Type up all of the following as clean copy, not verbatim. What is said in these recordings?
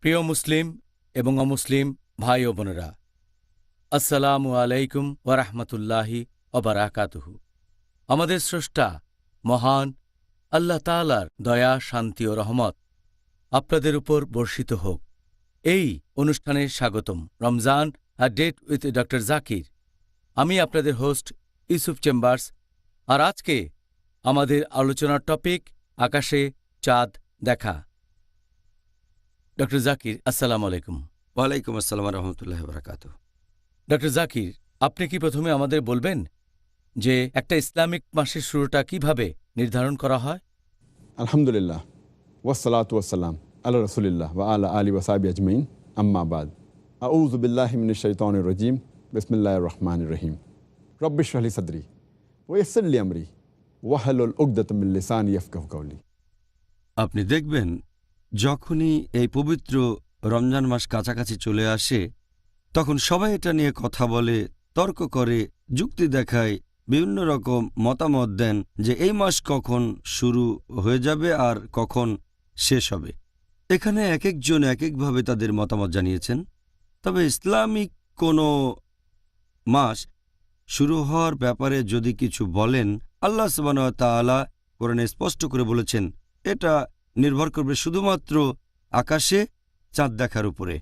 প্রিয় মুসলিম এবং অমুসলিম ভাই ও বোনেরা, আসসালামু আলাইকুম ওয়ারাহমাতুল্লাহি ওয়াবারাকাতুহু। আমাদের স্রষ্টা মহান আল্লাহ তাআলার দয়া, শান্তি ও রহমত আপনাদের উপর বর্ষিত হোক। এই অনুষ্ঠানে স্বাগতম। Ramzan a date with doctor Zakir. আমি আপনাদের হোস্ট ইউসুফ চেম্বার্স। আর আজকে আমাদের আলোচনার টপিক আকাশে চাঁদ দেখা। ডক্টর জাকির, আসসালামু আলাইকুম। ওয়ালাইকুম আসসালাম রহমতুল্লাহ বরকাত। ডক্টর জাকির, আপনি কি প্রথমে আমাদের বলবেন যে একটা ইসলামিক মাসের শুরুটা কিভাবে নির্ধারণ করা হয়? আলহামদুলিল্লাহ, ওয়াসসালাতু ওয়াসসালাম আলা রাসূলিল্লাহ ওয়া আলা আলি ওয়াসাহবি আজমাইন, আম্মা বাদ। আউযু বিল্লাহি মিনাশ শাইতানির রাজীম। বিসমিল্লাহির রহমানির রহিম। রব্বি ইশরাহ লি সাদরি ওয়া ইয়াসসির লি আমরি ওয়াহলুল উকদাতাম মিন লিসানি ইয়াফকাহু কাওলি। আপনি দেখবেন, যখনই এই পবিত্র রমজান মাস কাছাকাছি চলে আসে, তখন সবাই এটা নিয়ে কথা বলে, তর্ক করে, যুক্তি দেখায়, বিভিন্ন রকম মতামত দেন যে এই মাস কখন শুরু হয়ে যাবে আর কখন শেষ হবে। এখানে এক একজন এক একভাবে তাদের মতামত জানিয়েছেন। তবে ইসলামিক কোনো মাস শুরু হওয়ার ব্যাপারে যদি কিছু বলেন, আল্লাহ সুবহানাহু ওয়া তাআলা কোরআনে স্পষ্ট করে বলেছেন, এটা নির্ভর করবে শুধুমাত্র আকাশে চাঁদ দেখার উপরে।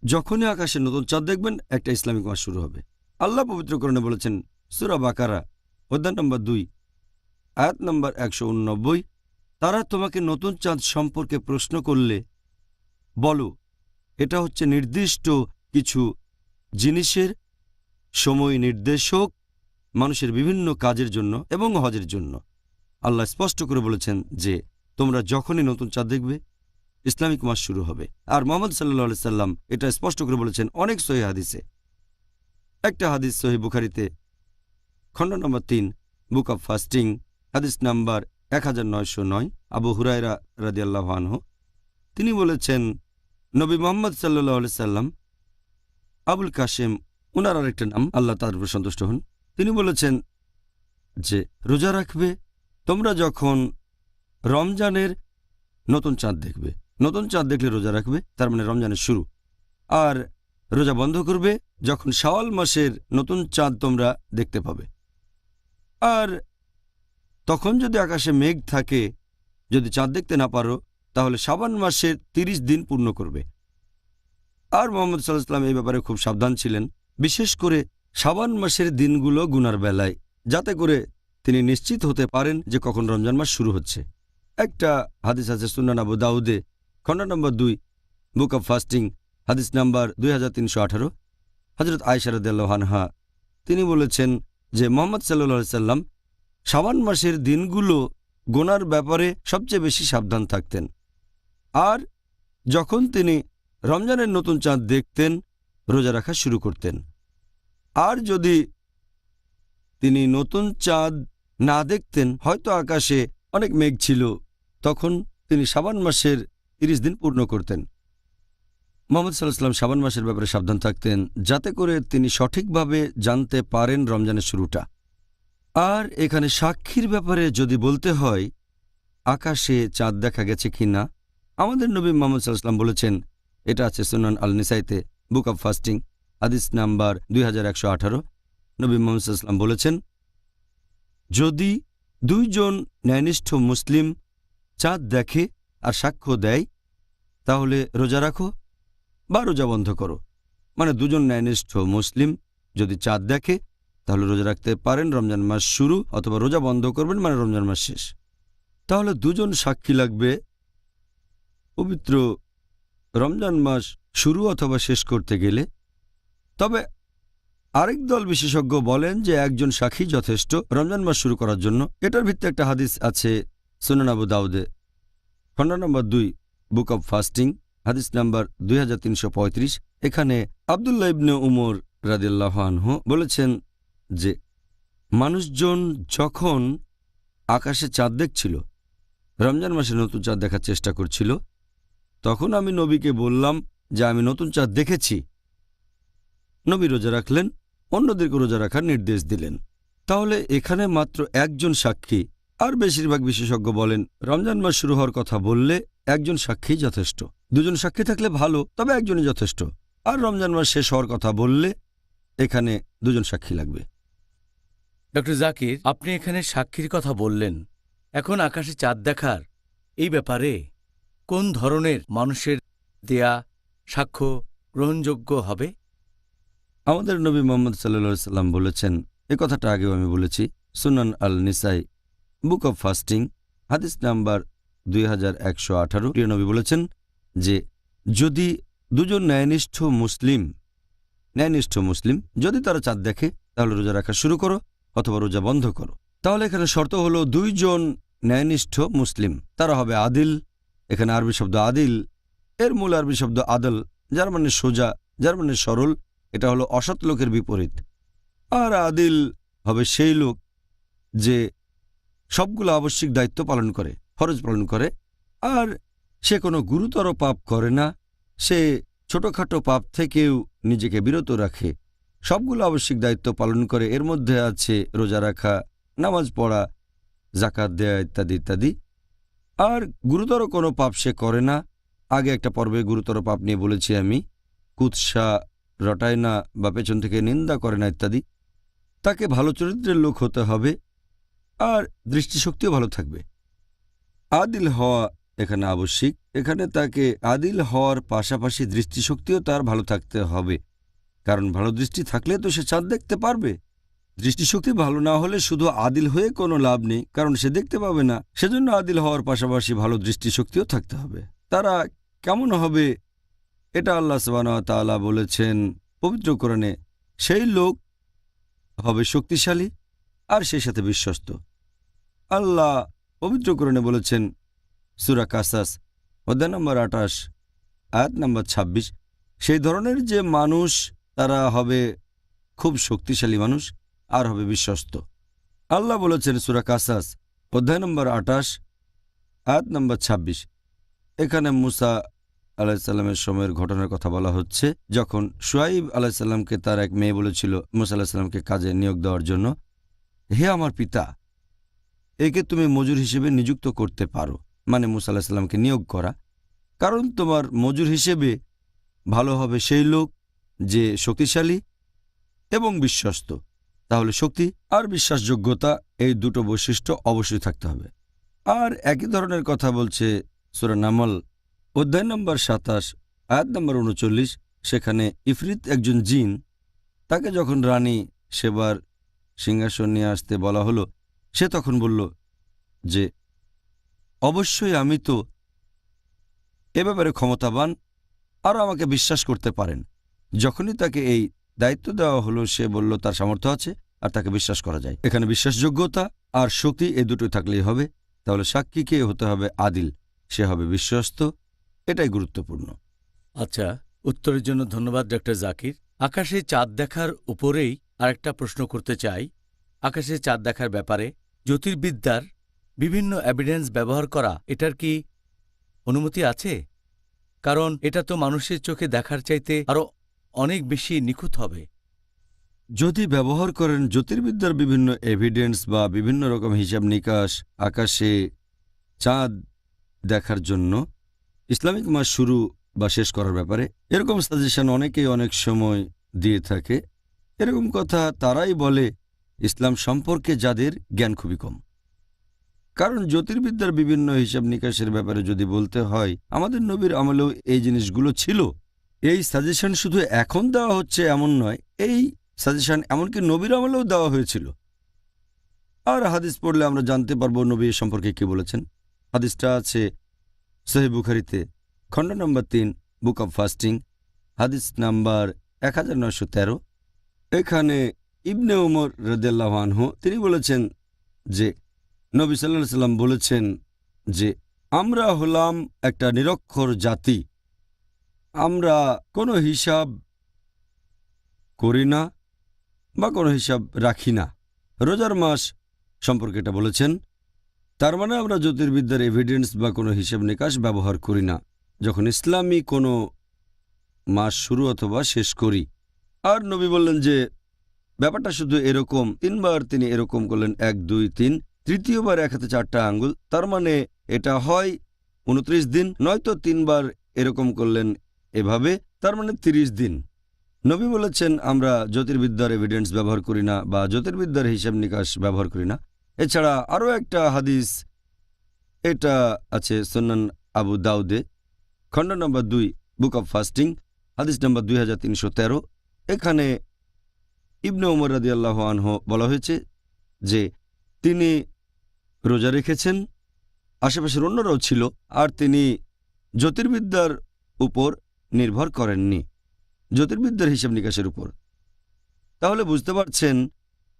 যখনই আকাশে নতুন চাঁদ দেখবেন, একটা ইসলামিক মাস শুরু হবে। আল্লাহ পবিত্র কোরআনে বলেছেন, সূরা বাকারা অধ্যায় নম্বর 2 আয়াত নম্বর 189, তারা তোমাকে নতুন চাঁদ সম্পর্কে প্রশ্ন করলে বলো, এটা হচ্ছে নির্দিষ্ট কিছু জিনিসের সময় নির্দেশক, মানুষের বিভিন্ন কাজের জন্য এবং হজের জন্য। আল্লাহ স্পষ্ট করে বলেছেন যে তোমরা যখনই নতুন চাঁদ দেখবে, ইসলামিক মাস শুরু হবে। আর মুহাম্মদ সাল্লাল্লাহু আলাইহি সাল্লাম এটা স্পষ্ট করে বলেছেন অনেক সহিহ হাদিসে। একটা হাদিস সহিহ বুখারীতে খণ্ড নম্বর 3 বুক অব ফাস্টিং হাদিস নাম্বার 1909, আবু হুরায়রা রাদিয়াল্লাহু আনহু তিনি বলেছেন, নবী মুহাম্মদ সাল্লাল্লাহু আলাইহি সাল্লাম, আবুল কাসেম উনার আরেকটা নাম, আল্লাহ তার উপর সন্তুষ্ট হন, তিনি বলেছেন যে রোজা রাখবে তোমরা যখন রমজানের নতুন চাঁদ দেখবে। নতুন চাঁদ দেখলে রোজা রাখবে, তার মানে রমজানের শুরু। আর রোজা বন্ধ করবে যখন শাওয়াল মাসের নতুন চাঁদ তোমরা দেখতে পাবে। আর তখন যদি আকাশে মেঘ থাকে, যদি চাঁদ দেখতে না পারো, তাহলে শাবান মাসের 30 দিন পূর্ণ করবে। আর মুহাম্মদ সাল্লাল্লাহু আলাইহি সাল্লাম এই ব্যাপারে খুব সাবধান ছিলেন, বিশেষ করে শাবান মাসের দিনগুলো গুনার বেলায়, যাতে করে তিনি নিশ্চিত হতে পারেন যে কখন রমজান মাস শুরু হচ্ছে। একটা হাদিস আছে সুনান আবু দাউদে খণ্ড নম্বর 2 বুক অব ফাস্টিং হাদিস নাম্বার 2318, হযরত আয়েশা রাদিয়াল্লাহু আনহা তিনি বলেছেন যে মুহাম্মদ সাল্লাল্লাহু আলাইহি সাল্লাম শাবান মাসের দিনগুলো গোনার ব্যাপারে সবচেয়ে বেশি সাবধান থাকতেন। আর যখন তিনি রমজানের নতুন চাঁদ দেখতেন, রোজা রাখা শুরু করতেন। আর যদি তিনি নতুন চাঁদ না দেখতেন, হয়তো আকাশে অনেক মেঘ ছিল, তখন তিনি শাবান মাসের 30 দিন পূর্ণ করতেন। মুহাম্মদ সাল্লাল্লাহু আলাইহি সাল্লাম শাবান মাসের ব্যাপারে সাবধান থাকতেন, যাতে করে তিনি সঠিকভাবে জানতে পারেন রমজানের শুরুটা। আর এখানে সাক্ষীর ব্যাপারে যদি বলতে হয়, আকাশে চাঁদ দেখা গেছে কিনা, আমাদের নবী মুহাম্মদ সাল্লাল্লাহু আলাইহি সাল্লাম বলেছেন, এটা আছে সুনান আল নিসাইতে বুক অব ফাস্টিং হাদিস নাম্বার 2118, নবী মুহাম্মদ সাল্লাল্লাহু আলাইহি সাল্লাম বলেছেন, যদি 2 জন ন্যায়নিষ্ঠ মুসলিম চাঁদ দেখে আর সাক্ষ্য দেয়, তাহলে রোজা রাখো বা রোজা বন্ধ করো। মানে 2 জন ন্যায়নিষ্ঠ মুসলিম যদি চাঁদ দেখে, তাহলে রোজা রাখতে পারেন, রমজান মাস শুরু, অথবা রোজা বন্ধ করবেন, মানে রমজান মাস শেষ। তাহলে 2 জন সাক্ষী লাগবে পবিত্র রমজান মাস শুরু অথবা শেষ করতে গেলে। তবে আরেক দল বিশেষজ্ঞ বলেন যে একজন সাক্ষী যথেষ্ট রমজান মাস শুরু করার জন্য। এটার ভিত্তিতে একটা হাদিস আছে সুনান আবু দাউদে খণ্ড নম্বর 2 বুক অব ফাস্টিং হাদিস নাম্বার 2335। এখানে আব্দুল্লাহ ইবনে উমর রাদিয়াল্লাহু আনহু বলেছেন যে মানুষজন যখন আকাশে চাঁদ দেখছিল, রমজান মাসে নতুন চাঁদ দেখার চেষ্টা করছিল, তখন আমি নবীকে বললাম যে আমি নতুন চাঁদ দেখেছি। নবী রোজা রাখলেন, অন্যদেরকে রোজা রাখার নির্দেশ দিলেন। তাহলে এখানে মাত্র একজন সাক্ষী। আর বেশিরভাগ বিশেষজ্ঞ বলেন রমজান মাস শুরু হওয়ার কথা বললে একজন সাক্ষী যথেষ্ট। দুজন সাক্ষী থাকলে ভালো, তবে একজনই যথেষ্ট। আর রমজান মাস শেষ হওয়ার কথা বললে এখানে দুজন সাক্ষী লাগবে। ডক্টর জাকির, আপনি এখানে সাক্ষীর কথা বললেন। এখন আকাশে চাঁদ দেখার এই ব্যাপারে কোন ধরনের মানুষের দেয়া সাক্ষ্য গ্রহণযোগ্য হবে? আমাদের নবী মোহাম্মদ সাল্লাল্লাহু আলাইহি সাল্লাম বলেছেন, এ কথাটা আগেও আমি বলেছি, সুনান আল নিসাই, বুক অব ফাস্টিং, হাদিস নাম্বার 2118। প্রিয় নবী বলেছেন যে যদি দুজন ন্যায়নিষ্ঠ মুসলিম যদি তারা চাঁদ দেখে, তাহলে রোজা রাখা শুরু করো অথবা রোজা বন্ধ করো। তাহলে এখানে শর্ত হলো দুইজন ন্যায়নিষ্ঠ মুসলিম, তারা হবে আদিল। এখানে আরবি শব্দ আদিল, এর মূল আরবি শব্দ আদল, যার মানে সোজা, যার মানে সরল। এটা হলো অসৎ লোকের বিপরীত। আর আদিল হবে সেই লোক যে সবগুলো আবশ্যিক দায়িত্ব পালন করে, ফরজ পালন করে, আর সে কোনো গুরুতর পাপ করে না, সে ছোটখাটো পাপ থেকেও নিজেকে বিরত রাখে, সবগুলো আবশ্যিক দায়িত্ব পালন করে। এর মধ্যে আছে রোজা রাখা, নামাজ পড়া, জাকাত দেয়া ইত্যাদি ইত্যাদি। আর গুরুতর কোনো পাপ সে করে না। আগে একটা পর্বে গুরুতর পাপ নিয়ে বলেছি আমি, কুৎসা রটায় না বা পেছন থেকে নিন্দা করে না ইত্যাদি। তাকে ভালো চরিত্রের লোক হতে হবে, আর দৃষ্টিশক্তিও ভালো থাকবে। আদিল হওয়া এখানে আবশ্যিক। এখানে তাকে আদিল হওয়ার পাশাপাশি দৃষ্টিশক্তিও তার ভালো থাকতে হবে, কারণ ভালো দৃষ্টি থাকলে তো সে চাঁদ দেখতে পারবে। দৃষ্টিশক্তি ভালো না হলে শুধু আদিল হয়ে কোনো লাভ নেই, কারণ সে দেখতে পাবে না। সেজন্য আদিল হওয়ার পাশাপাশি ভালো দৃষ্টিশক্তিও থাকতে হবে। তারা কেমন হবে এটা আল্লাহ সুবহানাহু ওয়া তাআলা বলেছেন পবিত্র কোরআনে, সেই লোক হবে শক্তিশালী আর সেই সাথে বিশ্বস্ত। আল্লাহ পবিত্র কোরআনে বলেছেন সূরা কাসাস অধ্যায় নম্বর 28 আয়াত নম্বর 26, সেই ধরনের যে মানুষ তারা হবে খুব শক্তিশালী মানুষ আর হবে বিশ্বস্ত। আল্লাহ বলেছেন সূরা কাসাস অধ্যায় নম্বর 28 আয়াত নম্বর 26। এখানে মুসা আলাইহিসসালামের সময়ের ঘটনার কথা বলা হচ্ছে, যখন শুআইব আলাইহিসসালামকে তার এক মেয়ে বলেছিল মুসা আলাইহিসসালামকে কাজে নিয়োগ দেওয়ার জন্য, হে আমার পিতা, একে তুমি মজুর হিসেবে নিযুক্ত করতে পারো, মানে মুসা আলাইহিসসালামকে নিয়োগ করা, কারণ তোমার মজুর হিসেবে ভালো হবে সেই লোক যে শক্তিশালী এবং বিশ্বস্ত। তাহলে শক্তি আর বিশ্বাসযোগ্যতা, এই দুটো বৈশিষ্ট্য অবশ্যই থাকতে হবে। আর একই ধরনের কথা বলছে সূরা নামল অধ্যায় নম্বর 27 আয়াত নম্বর 39। সেখানে ইফরিত একজন জিন, তাকে যখন রানী সেবার সিংহাসন নিয়ে আসতে বলা হলো, সে তখন বলল যে অবশ্যই আমি তো এ ব্যাপারে ক্ষমতাবান, আর আমাকে বিশ্বাস করতে পারেন। যখনই তাকে এই দায়িত্ব দেওয়া হলো সে বলল তার সামর্থ্য আছে আর তাকে বিশ্বাস করা যায়। এখানে বিশ্বাসযোগ্যতা আর শক্তি এই দুটোই থাকলেই হবে। তাহলে সাক্ষীকে হতে হবে আদিল, সে হবে বিশ্বস্ত, এটাই গুরুত্বপূর্ণ। আচ্ছা, উত্তরের জন্য ধন্যবাদ ডক্টর জাকির। আকাশে চাঁদ দেখার উপরেই আরেকটা প্রশ্ন করতে চাই। আকাশে চাঁদ দেখার ব্যাপারে জ্যোতির্বিদ্যার বিভিন্ন এভিডেন্স ব্যবহার করা, এটার কি অনুমতি আছে? কারণ এটা তো মানুষের চোখে দেখার চাইতে আরও অনেক বেশি নিখুঁত হবে। যদি ব্যবহার করেন জ্যোতির্বিদ্যার বিভিন্ন এভিডেন্স বা বিভিন্ন রকম হিসাব নিকাশ আকাশে চাঁদ দেখার জন্য ইসলামিক মাস শুরু বা শেষ করার ব্যাপারে, এরকম সাজেশন অনেকেই অনেক সময় দিয়ে থাকে। এরকম কথা তারাই বলে ইসলাম সম্পর্কে যাদের জ্ঞান খুবই কম। কারণ জ্যোতির্বিদ্যার বিভিন্ন হিসাব নিকাশের ব্যাপারে যদি বলতে হয়, আমাদের নবীর আমলেও এই জিনিসগুলো ছিল। এই সাজেশন শুধু এখন দেওয়া হচ্ছে এমন নয়, এই সাজেশন এমনকি নবীর আমলেও দেওয়া হয়েছিল। আর হাদিস পড়লে আমরা জানতে পারবো নবী এ সম্পর্কে কি বলেছেন। হাদিসটা আছে সহিহ বুখারীতে খণ্ড নম্বর 3 বুক অব ফাস্টিং, হাদিস নাম্বার 1913। এখানে ইবনে উমর রাদিয়াল্লাহু আনহু তিনি বলেছেন যে নবী সাল্লাল্লাহু আলাইহি সাল্লাম বলেছেন যে আমরা হলাম একটা নিরক্ষর জাতি, আমরা কোনো হিসাব করি না বা কোনো হিসাব রাখি না। রোজার মাস সম্পর্কে এটা বলেছেন। তার মানে আমরা জ্যোতির্বিদ্যার এভিডেন্স বা কোনো হিসাব নিকাশ ব্যবহার করি না যখন ইসলামী কোনো মাস শুরু অথবা শেষ করি। আর নবী বললেন যে ব্যাপারটা শুধু এরকম, 3 বার তিনি এরকম করলেন, 1 2 3, তৃতীয়বার এক হাতে 4টা আঙ্গুল। তার মানে এটা হয় 29 দিন, নয়তো 3 বার এরকম করলেন এভাবে, তার মানে 30 দিন। নবী বলেছেন আমরা জ্যোতির্বিদ্যার এভিডেন্স ব্যবহার করি না বা জ্যোতির্বিদ্যার হিসাব নিকাশ ব্যবহার করি না। এছাড়া আরও একটা হাদিস, এটা আছে সুনান আবু দাউদে, খণ্ড নম্বর 2, বুক অব ফাস্টিং, হাদিস নম্বর 2313। এখানে ইবনে উমর রাদিয়াল্লাহু আনহু বলা হয়েছে যে তিনি রোজা রেখেছেন, আশেপাশের অন্যরাও ছিল, আর তিনি জ্যোতির্বিদ্যার উপর নির্ভর করেননি, জ্যোতির্বিদ্যার হিসাব নিকাশের উপর। তাহলে বুঝতে পারছেন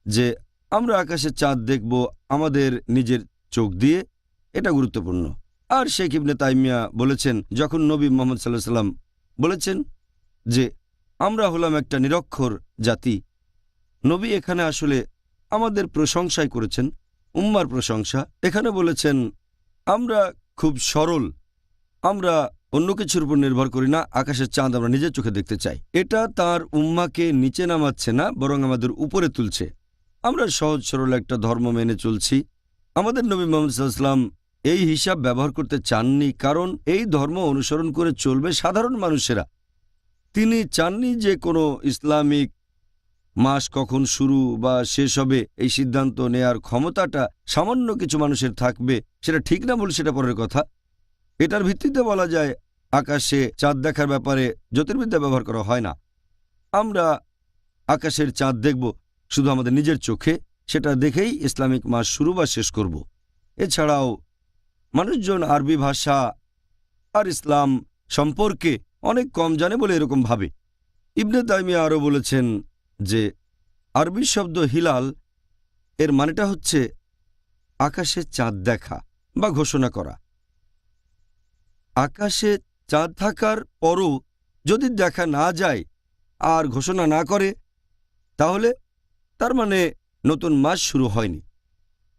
যে আমরা আকাশে চাঁদ দেখব আমাদের নিজের চোখ দিয়ে, এটা গুরুত্বপূর্ণ। আর শেখ ইবনে তাইমিয়া বলেছেন, যখন নবী মুহাম্মদ সাল্লাল্লাহু আলাইহি ওয়াসাল্লাম বলেছেন যে আমরা হলাম একটা নিরক্ষর জাতি, নবী এখানে আসলে আমাদের প্রশংসাই করেছেন, উম্মার প্রশংসা। এখানে বলেছেন আমরা খুব সরল, আমরা অন্য কিছুর উপর নির্ভর করি না, আকাশের চাঁদ আমরা নিজের চোখে দেখতে চাই। এটা তার উম্মাকে নিচে নামাচ্ছে না, বরং আমাদের উপরে তুলছে। আমরা সহজ সরল একটা ধর্ম মেনে চলছি। আমাদের নবী মুহাম্মদ সাল্লাল্লাহু আলাইহি ওয়াসাল্লাম এই হিসাব ব্যবহার করতে চাননি, কারণ এই ধর্ম অনুসরণ করে চলবে সাধারণ মানুষেরা। তিনি চাননি যে কোনো ইসলামিক মাস কখন শুরু বা শেষ হবে এই সিদ্ধান্ত নেয়ার ক্ষমতাটা সামান্য কিছু মানুষের থাকবে। সেটা ঠিক না বলে সেটা পরের কথা। এটার ভিত্তিতে বলা যায় আকাশে চাঁদ দেখার ব্যাপারে জ্যোতির্বিদ্যা ব্যবহার করা হয় না। আমরা আকাশের চাঁদ দেখব শুধু আমাদের নিজের চোখে, সেটা দেখেই ইসলামিক মাস শুরু বা শেষ করব। এছাড়াও মানুষজন আরবি ভাষা আর ইসলাম সম্পর্কে অনেক কম জানে বলে এরকম ভাবে। ইবনে তাইমিয়া আরও বলেছেন যে আরবি শব্দ হিলাল এর মানেটা হচ্ছে আকাশে চাঁদ দেখা বা ঘোষণা করা। আকাশে চাঁদ থাকার পরও যদি দেখা না যায় আর ঘোষণা না করে, তাহলে তার মানে নতুন মাস শুরু হয়নি।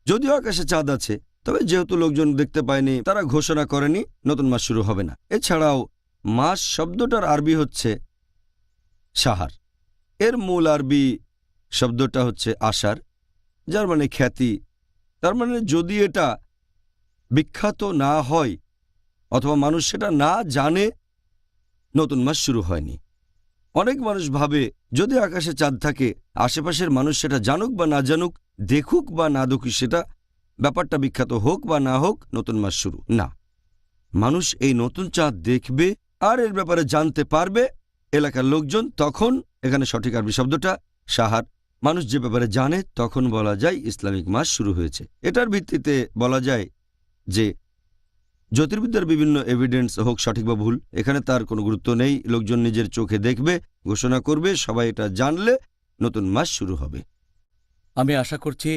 যদিও আকাশে চাঁদ আছে, তবে যেহেতু লোকজন দেখতে পায়নি, তারা ঘোষণা করেনি, নতুন মাস শুরু হবে না। এছাড়াও মাস শব্দটার আরবি হচ্ছে শাহার, এর মূল আরবি শব্দটা হচ্ছে আশার, যার মানে খ্যাতি। তার মানে যদি এটা বিখ্যাত না হয় অথবা মানুষ সেটা না জানে, নতুন মাস শুরু হয়নি। অনেক মানুষ ভাবে যদি আকাশে চাঁদ থাকে, আশেপাশের মানুষ সেটা জানুক বা না জানুক, দেখুক বা না দেখুক, সেটা ব্যাপারটা বিখ্যাত হোক বা না হোক, নতুন মাস শুরু না। মানুষ এই নতুন চাঁদ দেখবে আর এর ব্যাপারে জানতে পারবে এলাকার লোকজন, তখন এখানে সঠিক আরবি শব্দটা শাহার। মানুষ যে ব্যাপারে জানে তখন বলা যায় ইসলামিক মাস শুরু হয়েছে। এটার ভিত্তিতে বলা যায় যে জ্যোতির্বিদ্যার বিভিন্ন এভিডেন্স হোক সঠিক বা ভুল, এখানে তার কোনো গুরুত্ব নেই। লোকজন নিজের চোখে দেখবে, ঘোষণা করবে, সবাই এটা জানলে নতুন মাস শুরু হবে। আমি আশা করছি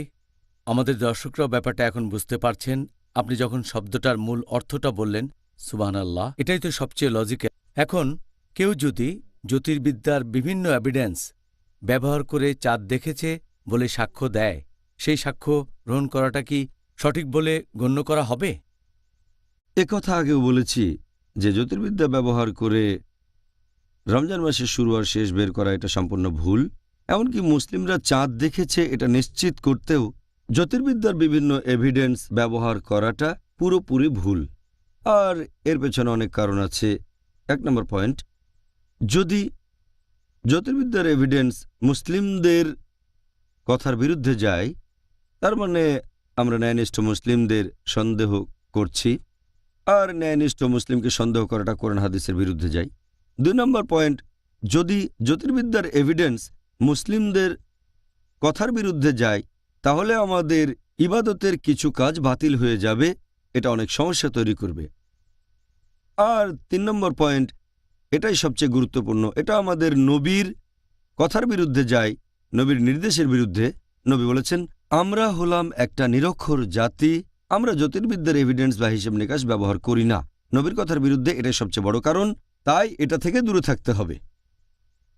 আমাদের দর্শকরাও ব্যাপারটা এখন বুঝতে পারছেন। আপনি যখন শব্দটার মূল অর্থটা বললেন, সুবহানাল্লাহ, এটাই তো সবচেয়ে লজিক্যাল। এখন কেউ যদি জ্যোতির্বিদ্যার বিভিন্ন এভিডেন্স ব্যবহার করে চাঁদ দেখেছে বলে সাক্ষ্য দেয়, সেই সাক্ষ্য গ্রহণ করাটা কি সঠিক বলে গণ্য করা হবে? একথা আগেও বলেছি যে জ্যোতির্বিদ্যা ব্যবহার করে রমজান মাসের শুরু আর শেষ বের করা এটা সম্পূর্ণ ভুল। এমনকি মুসলিমরা চাঁদ দেখেছে এটা নিশ্চিত করতেও জ্যোতির্বিদ্যার বিভিন্ন এভিডেন্স ব্যবহার করাটা পুরোপুরি ভুল। আর এর পেছনে অনেক কারণ আছে। 1 নম্বর পয়েন্ট, যদি জ্যোতির্বিদ্যার এভিডেন্স মুসলিমদের কথার বিরুদ্ধে যায়, তার মানে আমরা ন্যায়নিষ্ঠ মুসলিমদের সন্দেহ করছি, আর ন্যায়নিষ্ঠ মুসলিমকে সন্দেহ করাটা কোরআন হাদিসের বিরুদ্ধে যায়। 2 নম্বর পয়েন্ট, যদি জ্যোতির্বিদ্যার এভিডেন্স মুসলিমদের কথার বিরুদ্ধে যায়, তাহলে আমাদের ইবাদতের কিছু কাজ বাতিল হয়ে যাবে, এটা অনেক সমস্যা তৈরি করবে। আর 3 নম্বর পয়েন্ট, এটাই সবচেয়ে গুরুত্বপূর্ণ, এটা আমাদের নবীর কথার বিরুদ্ধে যায়, নবীর নির্দেশের বিরুদ্ধে। নবী বলেছেন আমরা হলাম একটা নিরক্ষর জাতি, আমরা জ্যোতির্বিদ্যার এভিডেন্স বা হিসেব নিকাশ ব্যবহার করি না। নবীর কথার বিরুদ্ধে এটাই সবচেয়ে বড় কারণ, তাই এটা থেকে দূরে থাকতে হবে।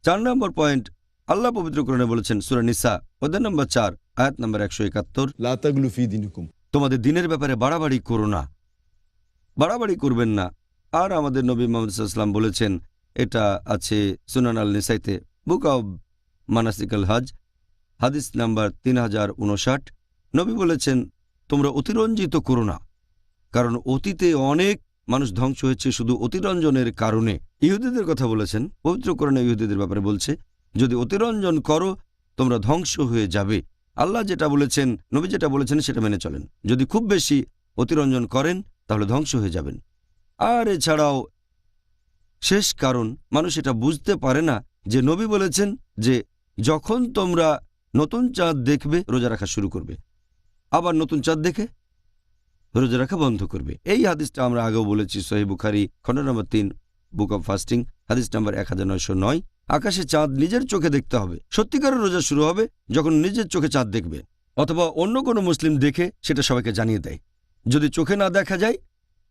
4 নম্বর পয়েন্ট, আল্লাহ পবিত্র কোরআনে বলেছেন সূরা নিসা অধ্যায় নম্বর 4 আয়াত নম্বর 171, লা তাগলু ফি দীনিকুম, তোমাদের দিনের ব্যাপারে বাড়াবাড়ি করো না, বাড়াবাড়ি করবেন না। আর আমাদের নবী মুহাম্মদ সাল্লাল্লাহু আলাইহি ওয়াসাল্লাম বলেছেন, এটা আছে সুনান আল নিসাইতে, বুক অব মানাসিকাল হজ, হাদিস নাম্বার 3059। নবী বলেছেন তোমরা অতিরঞ্জিত করো না, কারণ অতীতে অনেক মানুষ ধ্বংস হয়েছে শুধু অতিরঞ্জনের কারণে। ইহুদিদের কথা বলেছেন, পবিত্র কোরআনে ইহুদিদের ব্যাপারে বলছে, যদি অতিরঞ্জন করো তোমরা ধ্বংস হয়ে যাবে। আল্লাহ যেটা বলেছেন, নবী যেটা বলেছেন সেটা মেনে চলেন। যদি খুব বেশি অতিরঞ্জন করেন তাহলে ধ্বংস হয়ে যাবেন। আর এছাড়াও শেষ কারণ, মানুষ এটা বুঝতে পারে না যে নবী বলেছেন যে যখন তোমরা নতুন চাঁদ দেখবে রোজা রাখা শুরু করবে, আবার নতুন চাঁদ দেখে রোজা রাখা বন্ধ করবে। এই হাদিসটা আমরা আগেও বলেছি, সহিহ বুখারী খণ্ড নম্বর 3 বুক অব ফাস্টিং হাদিস নম্বর 1909। আকাশে চাঁদ নিজের চোখে দেখতে হবে। সত্যিকারের রোজা শুরু হবে যখন নিজের চোখে চাঁদ দেখবে, অথবা অন্য কোনো মুসলিম দেখে সেটা সবাইকে জানিয়ে দেয়। যদি চোখে না দেখা যায়,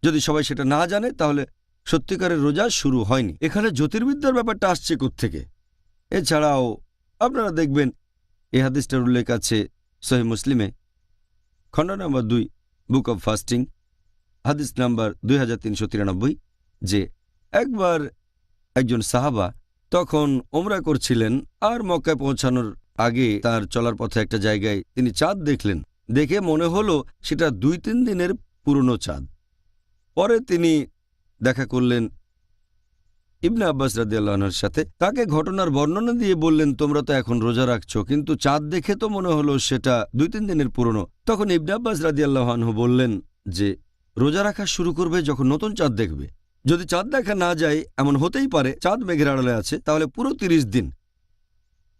যদি সবাই সেটা না জানে, তাহলে সত্যিকারের রোজা শুরু হয়নি। এখানে জ্যোতির্বিদ্যার ব্যাপারটা আসছে কোত্থেকে? এছাড়াও আপনারা দেখবেন এই হাদিসটার উল্লেখ আছে সহিহ মুসলিমে খণ্ড নম্বর 2 বুক অব ফাস্টিং হাদিস নাম্বার 2393, যে একবার একজন সাহাবা তখন ওমরা করছিলেন, আর মক্কায় পৌঁছানোর আগে তার চলার পথে একটা জায়গায় তিনি চাঁদ দেখলেন। দেখে মনে হলো সেটা 2-3 দিনের পুরনো চাঁদ। পরে তিনি দেখা করলেন ইবনে আব্বাস রাদিয়াল্লাহু আনহুর সাথে। তাকে ঘটনার বর্ণনা দিয়ে বললেন, তোমরা তো এখন রোজা রাখছো, কিন্তু চাঁদ দেখে তো মনে হলো সেটা 2-3 দিনের পুরনো। তখন ইবনে আব্বাস রাদিয়াল্লাহু আনহু বললেন যে রোজা রাখা শুরু করবে যখন নতুন চাঁদ দেখবে। যদি চাঁদ দেখা না যায়, এমন হতেই পারে চাঁদ মেঘের আড়ালে আছে, তাহলে পুরো 30 দিন।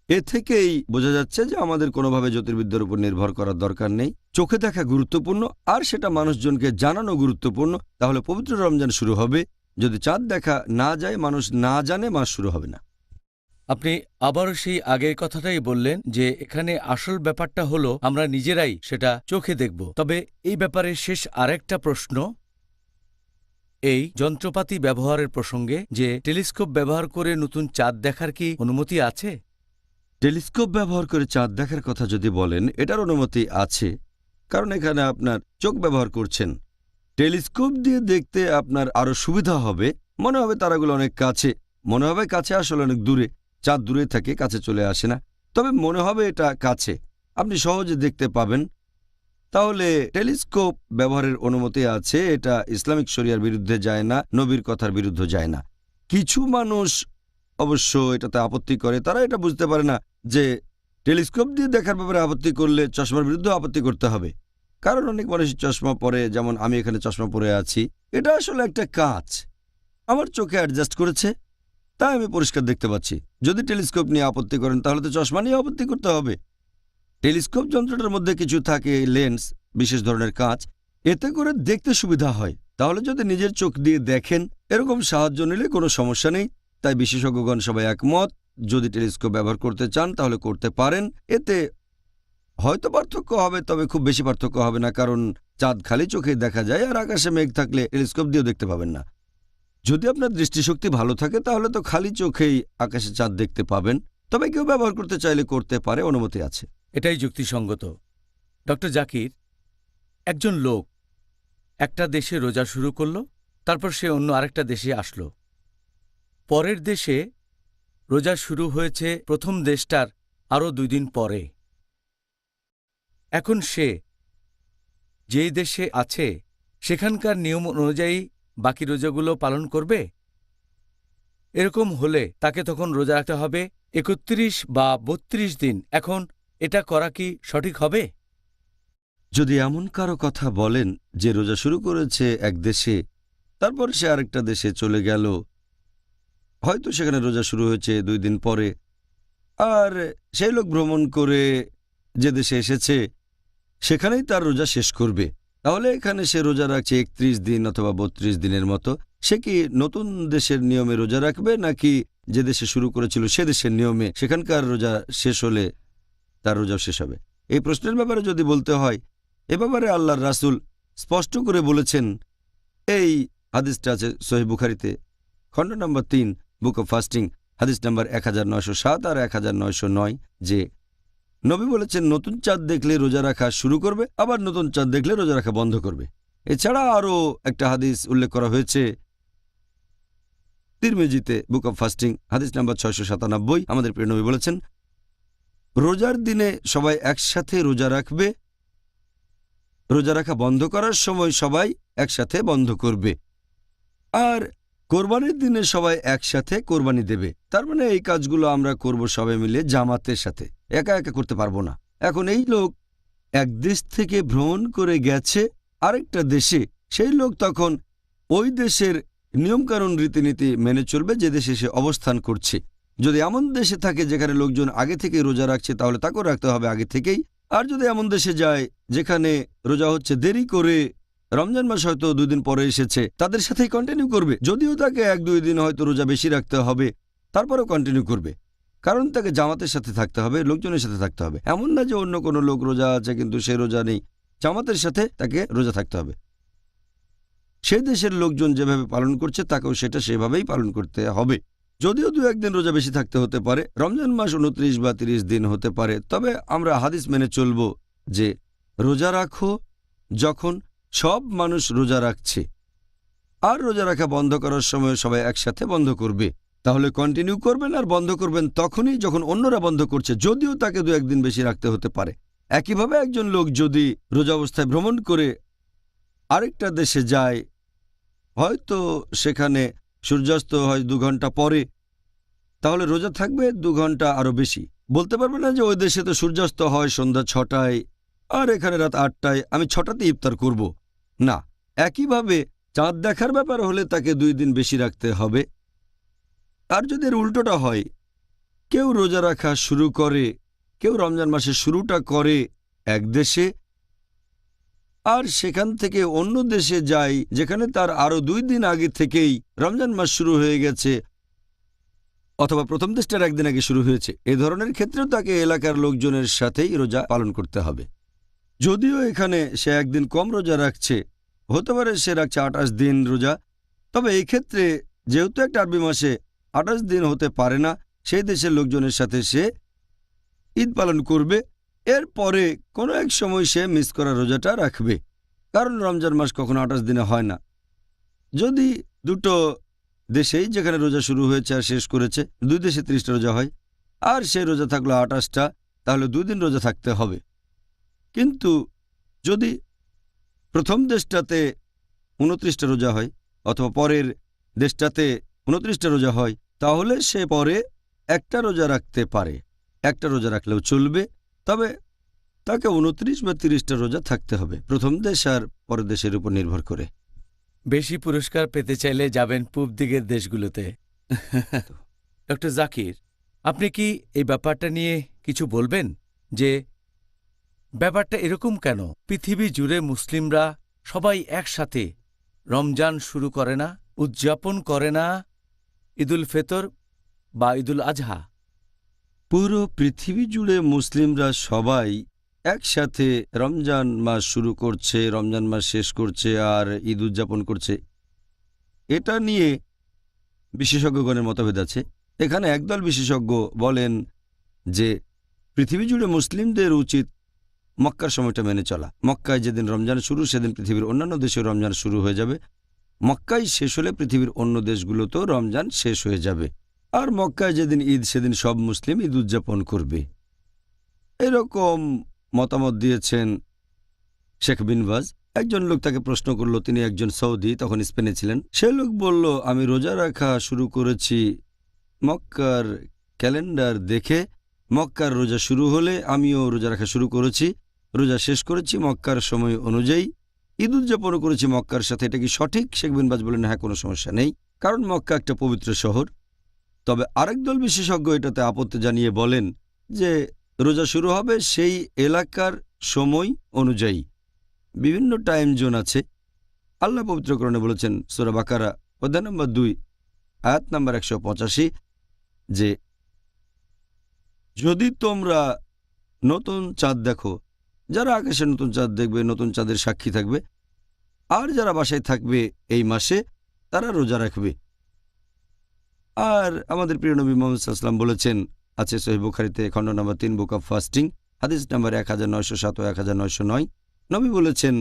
এ থেকেই বোঝা যাচ্ছে যে আমাদের কোনোভাবে জ্যোতির্বিদ্যার উপর নির্ভর করার দরকার নেই। চোখে দেখা গুরুত্বপূর্ণ, আর সেটা মানুষজনকে জানানো গুরুত্বপূর্ণ। তাহলে পবিত্র রমজান শুরু হবে। যদি চাঁদ দেখা না যায়, মানুষ না জানে, মাস শুরু হবে না। আপনি আবারও সেই আগের কথাটাই বললেন যে এখানে আসল ব্যাপারটা হলো আমরা নিজেরাই সেটা চোখে দেখব। তবে এই ব্যাপারে শেষ আরেকটা প্রশ্ন, এই যন্ত্রপাতি ব্যবহারের প্রসঙ্গে, যে টেলিস্কোপ ব্যবহার করে নতুন চাঁদ দেখার কি অনুমতি আছে? টেলিস্কোপ ব্যবহার করে চাঁদ দেখার কথা যদি বলেন, এটার অনুমতি আছে, কারণ এখানে আপনার চোখ ব্যবহার করছেন। টেলিস্কোপ দিয়ে দেখতে আপনার আরও সুবিধা হবে। মনে হবে তারাগুলো অনেক কাছে, মনে হবে কাছে, আসলে অনেক দূরে। চাঁদ দূরে থাকে, কাছে চলে আসে না, তবে মনে হবে এটা কাছে, আপনি সহজে দেখতে পাবেন। তাহলে টেলিস্কোপ ব্যবহারের অনুমতি আছে। এটা ইসলামিক শরিয়ার বিরুদ্ধে যায় না, নবীর কথার বিরুদ্ধে যায় না। কিছু মানুষ অবশ্য এটাতে আপত্তি করে। তারা এটা বুঝতে পারে না যে টেলিস্কোপ দিয়ে দেখার ব্যাপারে আপত্তি করলে চশমার বিরুদ্ধে আপত্তি করতে হবে। কারণ অনেক মানুষই চশমা পরে, যেমন আমি এখানে চশমা পরে আছি। এটা আসলে একটা কাঁচ, আমার চোখে অ্যাডজাস্ট করেছে, তাই আমি পরিষ্কার দেখতে পাচ্ছি। যদি টেলিস্কোপ নিয়ে আপত্তি করেন, তাহলে তো চশমা নিয়ে আপত্তি করতে হবে। টেলিস্কোপ যন্ত্রটার মধ্যে কিছু থাকে, লেন্স, বিশেষ ধরনের কাঁচ, এতে করে দেখতে সুবিধা হয়। তাহলে যদি নিজের চোখ দিয়ে দেখেন, এরকম সাহায্য নিলে কোনো সমস্যা নেই। তাই বিশেষজ্ঞগণ সবাই একমত, যদি টেলিস্কোপ ব্যবহার করতে চান তাহলে করতে পারেন। এতে হয়তো পার্থক্য হবে, তবে খুব বেশি পার্থক্য হবে না, কারণ চাঁদ খালি চোখে দেখা যায়, আর আকাশে মেঘ থাকলে টেলিস্কোপ দিয়েও দেখতে পাবেন না। যদি আপনার দৃষ্টিশক্তি ভালো থাকে তাহলে তো খালি চোখেই আকাশে চাঁদ দেখতে পাবেন। তবে কেউ ব্যবহার করতে চাইলে করতে পারে, অনুমতি আছে। এটাই যুক্তিসঙ্গত। ডক্টর জাকির, একজন লোক একটা দেশে রোজা শুরু করল, তারপর সে অন্য আরেকটা দেশে আসলো। পরের দেশে রোজা শুরু হয়েছে প্রথম দেশটার আরও 2 দিন পরে। এখন সে যেই দেশে আছে সেখানকার নিয়ম অনুযায়ী বাকি রোজাগুলো পালন করবে। এরকম হলে তাকে তখন রোজা রাখতে হবে 31 বা 32 দিন। এখন এটা করা কি সঠিক হবে? যদি এমন কারো কথা বলেন যে রোজা শুরু করেছে এক দেশে, তারপর সে আরেকটা দেশে চলে গেল, হয়তো সেখানে রোজা শুরু হয়েছে 2 দিন পরে, আর সেই লোক ভ্রমণ করে যে দেশে এসেছে সেখানেই তার রোজা শেষ করবে, তাহলে এখানে সে রোজা রাখছে 31 দিন অথবা 32 দিনের মতো। সে কি নতুন দেশের নিয়মে রোজা রাখবে, নাকি যে দেশে শুরু করেছিল সে দেশের নিয়মে? সেখানকার রোজা শেষ হলে তার রোজা শেষ হবে। এই প্রশ্নের ব্যাপারে যদি বলতে হয়, এ ব্যাপারে আল্লাহর রাসূল স্পষ্ট করে বলেছেন। এই হাদিসটা আছে সহিহ বুখারীতে খণ্ড নম্বর 3 বুক অব ফাস্টিং হাদিস নম্বর 1907 আর 1909, যে নবী বলেছেন নতুন চাঁদ দেখলে রোজা রাখা শুরু করবে, আবার নতুন চাঁদ দেখলে রোজা রাখা বন্ধ করবে। এছাড়া আরও একটা হাদিস উল্লেখ করা হয়েছে তিরমিজিতে বুক অব ফাস্টিং হাদিস নম্বর 697। আমাদের প্রিয় নবী বলেছেন, রোজার দিনে সবাই একসাথে রোজা রাখবে, রোজা রাখা বন্ধ করার সময় সবাই একসাথে বন্ধ করবে। আর কোরবানির দিনে সবাই একসাথে কোরবানি দেবে। তার মানে এই কাজগুলো আমরা করব সবাই মিলে জামাতের সাথে, একা একা করতে পারবো না। এখন এই লোক এক দেশ থেকে ভ্রমণ করে গেছে আরেকটা দেশে, সেই লোক তখন ওই দেশের নিয়মকানুন রীতিনীতি মেনে চলবে যে দেশে সে অবস্থান করছে। যদি এমন দেশে থাকে যেখানে লোকজন আগে থেকে রোজা রাখছে, তাহলে তাকেও রাখতে হবে আগে থেকেই। আর যদি এমন দেশে যায় যেখানে রোজা হচ্ছে দেরি করে, রমজান মাস হয়তো 2 দিন পরে এসেছে, তাদের সাথেই কন্টিনিউ করবে। যদিও তাকে 1-2 দিন হয়তো রোজা বেশি রাখতে হবে, তারপরেও কন্টিনিউ করবে, কারণ তাকে জামাতের সাথে থাকতে হবে, লোকজনের সাথে থাকতে হবে। এমন না যে অন্য কোনো লোক রোজা আছে কিন্তু সে রোজা নেই, জামাতের সাথে তাকে রোজা থাকতে হবে। সেই দেশের লোকজন যেভাবে পালন করছে তাকেও সেটা সেভাবেই পালন করতে হবে। যদিও 2-1 দিন রোজা বেশি থাকতে হতে পারে, রমজান মাস 29 বা 30 দিন হতে পারে, তবে আমরা হাদিস মেনে চলব যে রোজা রাখো যখন সব মানুষ রোজা রাখছে, আর রোজা রাখা বন্ধ করার সময় সবাই একসাথে বন্ধ করবে। তাহলে কন্টিনিউ করবেন আর বন্ধ করবেন তখনই যখন অন্যরা বন্ধ করছে, যদিও তাকে 2-1 দিন বেশি রাখতে হতে পারে। একইভাবে একজন লোক যদি রোজা অবস্থায় ভ্রমণ করে আরেকটা দেশে যায়, হয়তো সেখানে সূর্যাস্ত হয় 2 ঘন্টা পরে, তাহলে রোজা থাকবে 2 ঘন্টা আরো বেশি। বলতে পারবে না যে ওই দেশে তো সূর্যাস্ত হয় সন্ধ্যা 6টায় আর এখানে রাত 8টায়, আমি 6টাতে ইফতার করব না। একইভাবে চাঁদ দেখার ব্যাপার হলে তাকে 2 দিন বেশি রাখতে হবে। আর যদি এর উল্টোটা হয়, কেউ রোজা রাখা শুরু করে, কেউ রমজান মাসের শুরুটা করে এক দেশে আর সেখান থেকে অন্য দেশে যায় যেখানে তার আরো 2 দিন আগে থেকেই রমজান মাস শুরু হয়ে গেছে, অথবা প্রথম দেশটার 1 দিন আগে শুরু হয়েছে, এ ধরনের ক্ষেত্রেও তাকে এলাকার লোকজনের সাথেই রোজা পালন করতে হবে। যদিও এখানে সে 1 দিন কম রোজা রাখছে, হতে পারে সে রাখছে 28 দিন রোজা, তবে এই ক্ষেত্রে যেহেতু একটা আরবি মাসে 28 দিন হতে পারে না, সেই দেশের লোকজনের সাথে সে ঈদ পালন করবে। এরপরে কোনো এক সময় সে মিস করা রোজাটা রাখবে, কারণ রমজান মাস কখনো 28 দিনে হয় না। যদি দুটো দেশেই যেখানে রোজা শুরু হয়েছে আর শেষ করেছে 2 দেশে 30টা রোজা হয়, আর সে রোজা থাকলো 28টা, তাহলে 2 দিন রোজা থাকতে হবে। কিন্তু যদি প্রথম দেশটাতে 29টা রোজা হয় অথবা পরের দেশটাতে 29টা রোজা হয়, তাহলে সে পরে একটা রোজা রাখতে পারে। একটা রোজা রাখলেও চলবে, তবে তাকে 29 বা 30টা রোজা থাকতে হবে, প্রথম দেশ আর পরের দেশের উপর নির্ভর করে। বেশি পুরস্কার পেতে চাইলে যাবেন পূব দিকের দেশগুলোতে। ডক্টর জাকির, আপনি কি এই ব্যাপারটা নিয়ে কিছু বলবেন যে ব্যাপারটা এরকম কেন পৃথিবী জুড়ে মুসলিমরা সবাই একসাথে রমজান শুরু করে না, উদযাপন করে না ঈদুল ফিতর বা ঈদুল আজহা? পুরো পৃথিবী জুড়ে মুসলিমরা সবাই একসাথে রমজান মাস শুরু করছে, রমজান মাস শেষ করছে আর ঈদ উদযাপন করছে। এটা নিয়ে বিশেষজ্ঞগণের মতভেদ আছে। এখানে একদল বিশেষজ্ঞ বলেন যে পৃথিবী জুড়ে মুসলিমদের উচিত মক্কার সময়টা মেনে চলা। মক্কায় যেদিন রমজান শুরু সেদিন পৃথিবীর অন্যান্য দেশেও রমজান শুরু হয়ে যাবে। মক্কায় শেষ হলে পৃথিবীর অন্য দেশগুলোতেও রমজান শেষ হয়ে যাবে। আর মক্কায় যেদিন ঈদ সেদিন সব মুসলিম ঈদ উদযাপন করবে। এরকম মতামত দিয়েছেন শেখ বিন বাজ। একজন লোক তাকে প্রশ্ন করল, তিনি একজন সৌদি, তখন স্পেনে ছিলেন। সে লোক বলল, আমি রোজা রাখা শুরু করেছি মক্কার ক্যালেন্ডার দেখে। মক্কার রোজা শুরু হলে আমিও রোজা রাখা শুরু করেছি, রোজা শেষ করেছি মক্কার সময় অনুযায়ী, ঈদ উদযাপনও করেছি মক্কার সাথে। এটা কি সঠিক? শেখ বিন বাজ বলেন, হ্যাঁ, কোনো সমস্যা নেই, কারণ মক্কা একটা পবিত্র শহর। তবে আরেক দল বিশেষজ্ঞ এটাতে আপত্তি জানিয়ে বলেন যে রোজা শুরু হবে সেই এলাকার সময় অনুযায়ী। বিভিন্ন টাইম জোন আছে। আল্লাহ পবিত্রকরণে বলেছেন সূরা বাকারা অধ্যায় নম্বর 2 আয়াত নম্বর 185 যে যদি তোমরা নতুন চাঁদ দেখো, যারা আকাশে নতুন চাঁদ দেখবে নতুন চাঁদের সাক্ষী থাকবে, আর যারা বাসায় থাকবে এই মাসে তারা রোজা রাখবে। আর আমাদের প্রিয় নবী মুহাম্মদ সাল্লাল্লাহু আলাইহি ওয়াসাল্লাম বলেছেন, আছে সহিহ বুখারীতে খণ্ড নম্বর 3 বুক অব ফাস্টিং হাদিস নম্বর 1907 ও 1909। নবী বলেছেন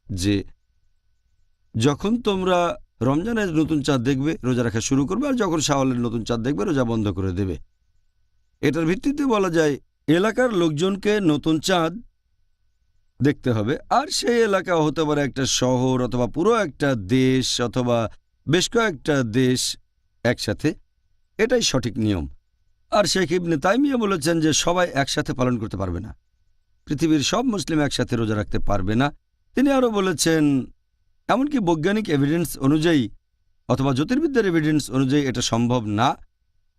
যে যখন তোমরা রমজানের নতুন চাঁদ দেখবে রোজা রাখা শুরু করবে, আর যখন শাওয়ালের নতুন চাঁদ দেখবে রোজা বন্ধ করে দেবে। এটার ভিত্তিতে বলা যায় এলাকার লোকজনকে নতুন চাঁদ দেখতে হবে, আর সেই এলাকা হতে পারে একটা শহর অথবা পুরো একটা দেশ অথবা বেশ কয়েকটা দেশ একসাথে, এটাই সঠিক নিয়ম। আর শেখ ইবনে তাইমিয়া বলেছেন যে সবাই একসাথে পালন করতে পারবে না, পৃথিবীর সব মুসলিম একসাথে রোজা রাখতে পারবে না। তিনি আরও বলেছেন এমনকি বৈজ্ঞানিক এভিডেন্স অনুযায়ী অথবা জ্যোতির্বিদ্যার এভিডেন্স অনুযায়ী এটা সম্ভব না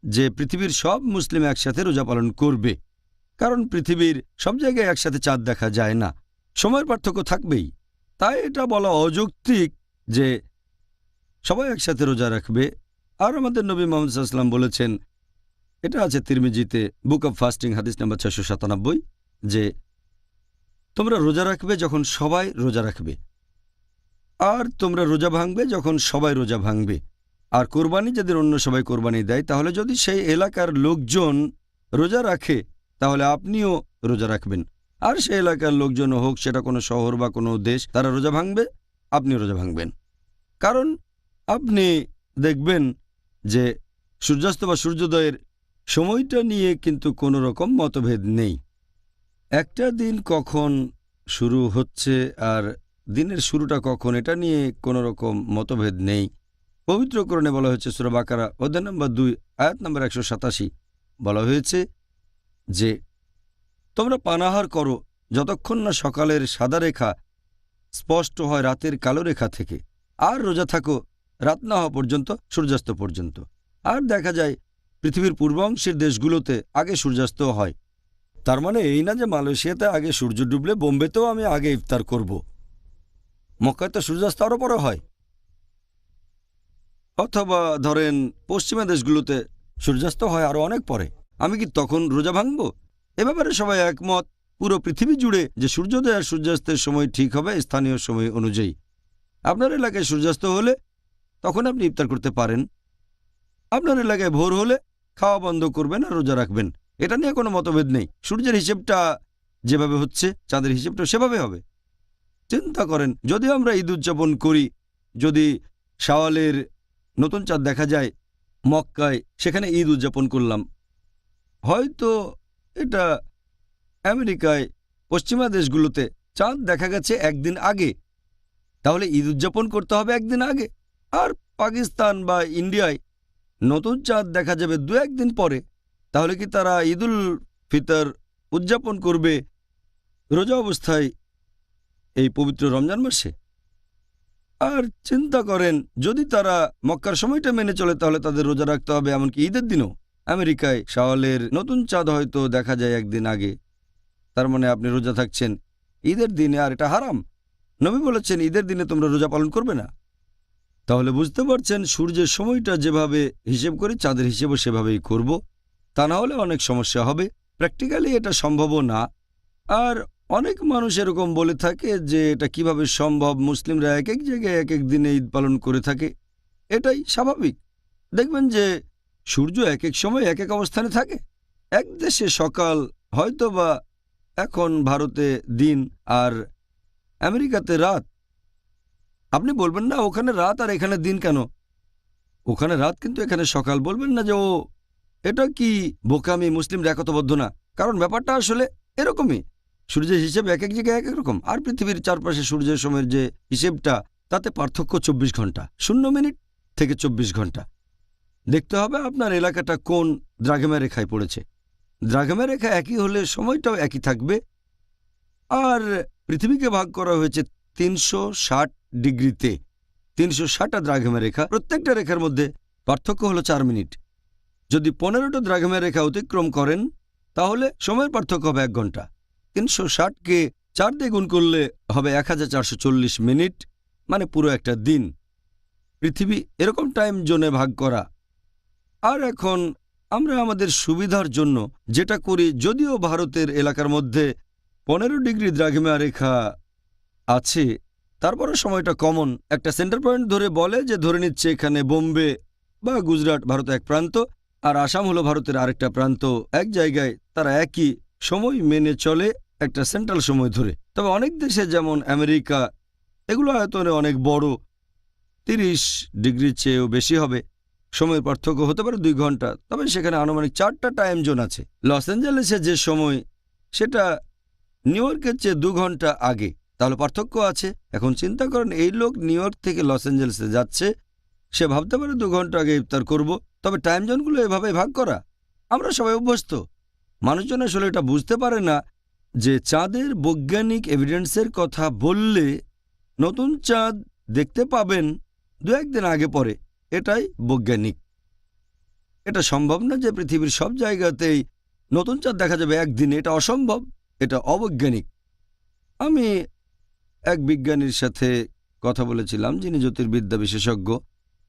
যে পৃথিবীর সব মুসলিম একসাথে রোজা পালন করবে, কারণ পৃথিবীর সব জায়গায় একসাথে চাঁদ দেখা যায় না, সময়ের পার্থক্য থাকবেই। তাই এটা বলা অযৌক্তিক যে সবাই একসাথে রোজা রাখবে। আর আমাদের নবী মুহাম্মদ সাল্লাল্লাহু আলাইহি ওয়াসাল্লাম বলেছেন, এটা আছে তিরমিজিতে বুক অব ফাস্টিং হাদিস নাম্বার 697, যে তোমরা রোজা রাখবে যখন সবাই রোজা রাখবে, আর তোমরা রোজা ভাঙবে যখন সবাই রোজা ভাঙবে। আর কোরবানি যেদিন অন্য সবাই কোরবানি দেয়, তাহলে যদি সেই এলাকার লোকজন রোজা রাখে তাহলে আপনিও রোজা রাখবেন। আর সেই এলাকার লোকজন হোক সেটা কোনো শহর বা কোনো দেশ, তারা রোজা ভাঙবে, আপনি রোজা ভাঙবেন। কারণ আপনি দেখবেন যে সূর্যাস্ত বা সূর্যোদয়ের সময়টা নিয়ে কিন্তু কোনো রকম মতভেদ নেই। একটা দিন কখন শুরু হচ্ছে আর দিনের শুরুটা কখন, এটা নিয়ে কোনো রকম মতভেদ নেই। পবিত্র কোরআনে বলা হয়েছে, সূরা বাকারা অধ্যায় নম্বর 2 আয়াত নম্বর 187 বলা হয়েছে যে তোমরা পানাহার করো যতক্ষণ না সকালের সাদা রেখা স্পষ্ট হয় রাতের কালো রেখা থেকে, আর রোজা থাকো রাত না হওয়া পর্যন্ত, সূর্যাস্ত পর্যন্ত। আর দেখা যায় পৃথিবীর পূর্বাংশের দেশগুলোতে আগে সূর্যাস্ত হয়। তার মানে এই না যে মালয়েশিয়াতে আগে সূর্য ডুবলে বোম্বেতেও আমি আগে ইফতার করব। মক্কায় তো সূর্যাস্ত আরও পরে হয়। অথবা ধরেন পশ্চিমা দেশগুলোতে সূর্যাস্ত হয় আরও অনেক পরে, আমি কি তখন রোজা ভাঙব? এ ব্যাপারে সবাই একমত পুরো পৃথিবী জুড়ে যে সূর্যোদয় আর সূর্যাস্তের সময় ঠিক হবে স্থানীয় সময় অনুযায়ী। আপনার এলাকায় সূর্যাস্ত হলে তখন আপনি ইফতার করতে পারেন, আপনার এলাকায় ভোর হলে খাওয়া বন্ধ করবেন আর রোজা রাখবেন, এটা নিয়ে কোনো মতভেদ নেই। সূর্যের হিসেবটা যেভাবে হচ্ছে চাঁদের হিসেবটা সেভাবে হবে। চিন্তা করেন, যদি আমরা ঈদ উদযাপন করি, যদি শাওয়ালের নতুন চাঁদ দেখা যায় মক্কায়, সেখানে ঈদ উদযাপন করলাম, হয়তো এটা আমেরিকায় পশ্চিমা দেশগুলোতে চাঁদ দেখা গেছে একদিন আগে, তাহলে ঈদ উদযাপন করতে হবে একদিন আগে। আর পাকিস্তান বা ইন্ডিয়ায় নতুন চাঁদ দেখা যাবে 2-1 দিন পরে, তাহলে কি তারা ঈদুল ফিতর উদযাপন করবে রোজা অবস্থায় এই পবিত্র রমজান মাসে? আর চিন্তা করেন, যদি তারা মক্কার সময়টা মেনে চলে তাহলে তাদের রোজা রাখতে হবে এমনকি ঈদের দিনও। আমেরিকায় শাওয়ালের নতুন চাঁদ হয়তো দেখা যায় একদিন আগে, তার মানে আপনি রোজা থাকছেন ঈদের দিনে, আর এটা হারাম। নবী বলেছেন ঈদের দিনে তোমরা রোজা পালন করবে না। তাহলে বুঝতে পারছেন সূর্যের সময়টা যেভাবে হিসেব করি চাঁদের হিসেবও সেভাবেই করব, তা না হলে অনেক সমস্যা হবে। প্র্যাকটিক্যালি এটা সম্ভবও না। আর অনেক মানুষ এরকম বলে থাকে যে এটা কিভাবে সম্ভব, মুসলিমরা এক এক জায়গায় এক এক দিনে ঈদ পালন করে থাকে। এটাই স্বাভাবিক। দেখবেন যে সূর্য এক এক সময় এক এক অবস্থানে থাকে। এক দেশে সকাল, হয়তো বা এখন ভারতে দিন আর আমেরিকাতে রাত। আপনি বলবেন না ওখানে রাত আর এখানে দিন কেন, ওখানে রাত কিন্তু এখানে সকাল। বলবেন না যে ও এটা কি বোকামি, মুসলিমরা একতাবদ্ধ না। কারণ ব্যাপারটা আসলে এরকমই। সূর্যের হিসেব এক এক জায়গায় এক এক রকম, আর পৃথিবীর চারপাশে সূর্যের সময়ের যে হিসেবটা তাতে পার্থক্য 24 ঘন্টা, 0 মিনিট থেকে 24 ঘন্টা। দেখতে হবে আপনার এলাকাটা কোন দ্রাঘিমা রেখায় পড়েছে। দ্রাঘিমা রেখা একই হলে সময়টাও একই থাকবে। আর পৃথিবীকে ভাগ করা হয়েছে 360 ডিগ্রিতে, 360টা দ্রাঘিমা রেখা। প্রত্যেকটা রেখার মধ্যে পার্থক্য হলো 4 মিনিট। যদি 15টা দ্রাঘিমা রেখা অতিক্রম করেন তাহলে সময়ের পার্থক্য হবে 1 ঘন্টা। 360কে 4 দিয়ে গুণ করলে হবে 1440 মিনিট, মানে পুরো একটা দিন। পৃথিবী এরকম টাইম জোনে ভাগ করা। আর এখন আমরা আমাদের সুবিধার জন্য যেটা করি, যদিও ভারতের এলাকার মধ্যে 15 ডিগ্রি দ্রাঘিমা রেখা আছে, তারপরে সময়টা কমন একটা সেন্টার পয়েন্ট ধরে বলে যে ধরে নিচ্ছে এখানে বোম্বে বা গুজরাট ভারতের এক প্রান্ত আর আসাম হলো ভারতের আরেকটা প্রান্ত। এক জায়গায় তারা একই সময় মেনে চলে একটা সেন্ট্রাল সময় ধরে। তবে অনেক দেশে যেমন আমেরিকা, এগুলো আয়তনে অনেক বড়, 30 ডিগ্রির চেয়েও বেশি হবে। সময়ের পার্থক্য হতে পারে 2 ঘন্টা, তবে সেখানে আনুমানিক 4টা টাইম জোন আছে। লস অ্যাঞ্জেলেসে যে সময় সেটা নিউ ইয়র্কের চেয়ে 2 ঘন্টা আগে, তাহলে পার্থক্য আছে। এখন চিন্তা করেন এই লোক নিউ ইয়র্ক থেকে লস অ্যাঞ্জেলেসে যাচ্ছে, সে ভাবতে পারে 2 ঘন্টা আগে ইফতার করব, তবে টাইম জোনগুলো এভাবে ভাগ করা। আমরা সবাই অভ্যস্ত। মানুষজন আসলে এটা বুঝতে পারে না যে চাঁদের বৈজ্ঞানিক এভিডেন্সের কথা বললে নতুন চাঁদ দেখতে পাবেন 2-1 দিন আগে পরে, এটাই বৈজ্ঞানিক। এটা সম্ভব না যে পৃথিবীর সব জায়গাতেই নতুন চাঁদ দেখা যাবে একদিনে, এটা অসম্ভব, এটা অবৈজ্ঞানিক। আমি এক বিজ্ঞানীর সাথে কথা বলেছিলাম যিনি জ্যোতির্বিদ্যা বিশেষজ্ঞ,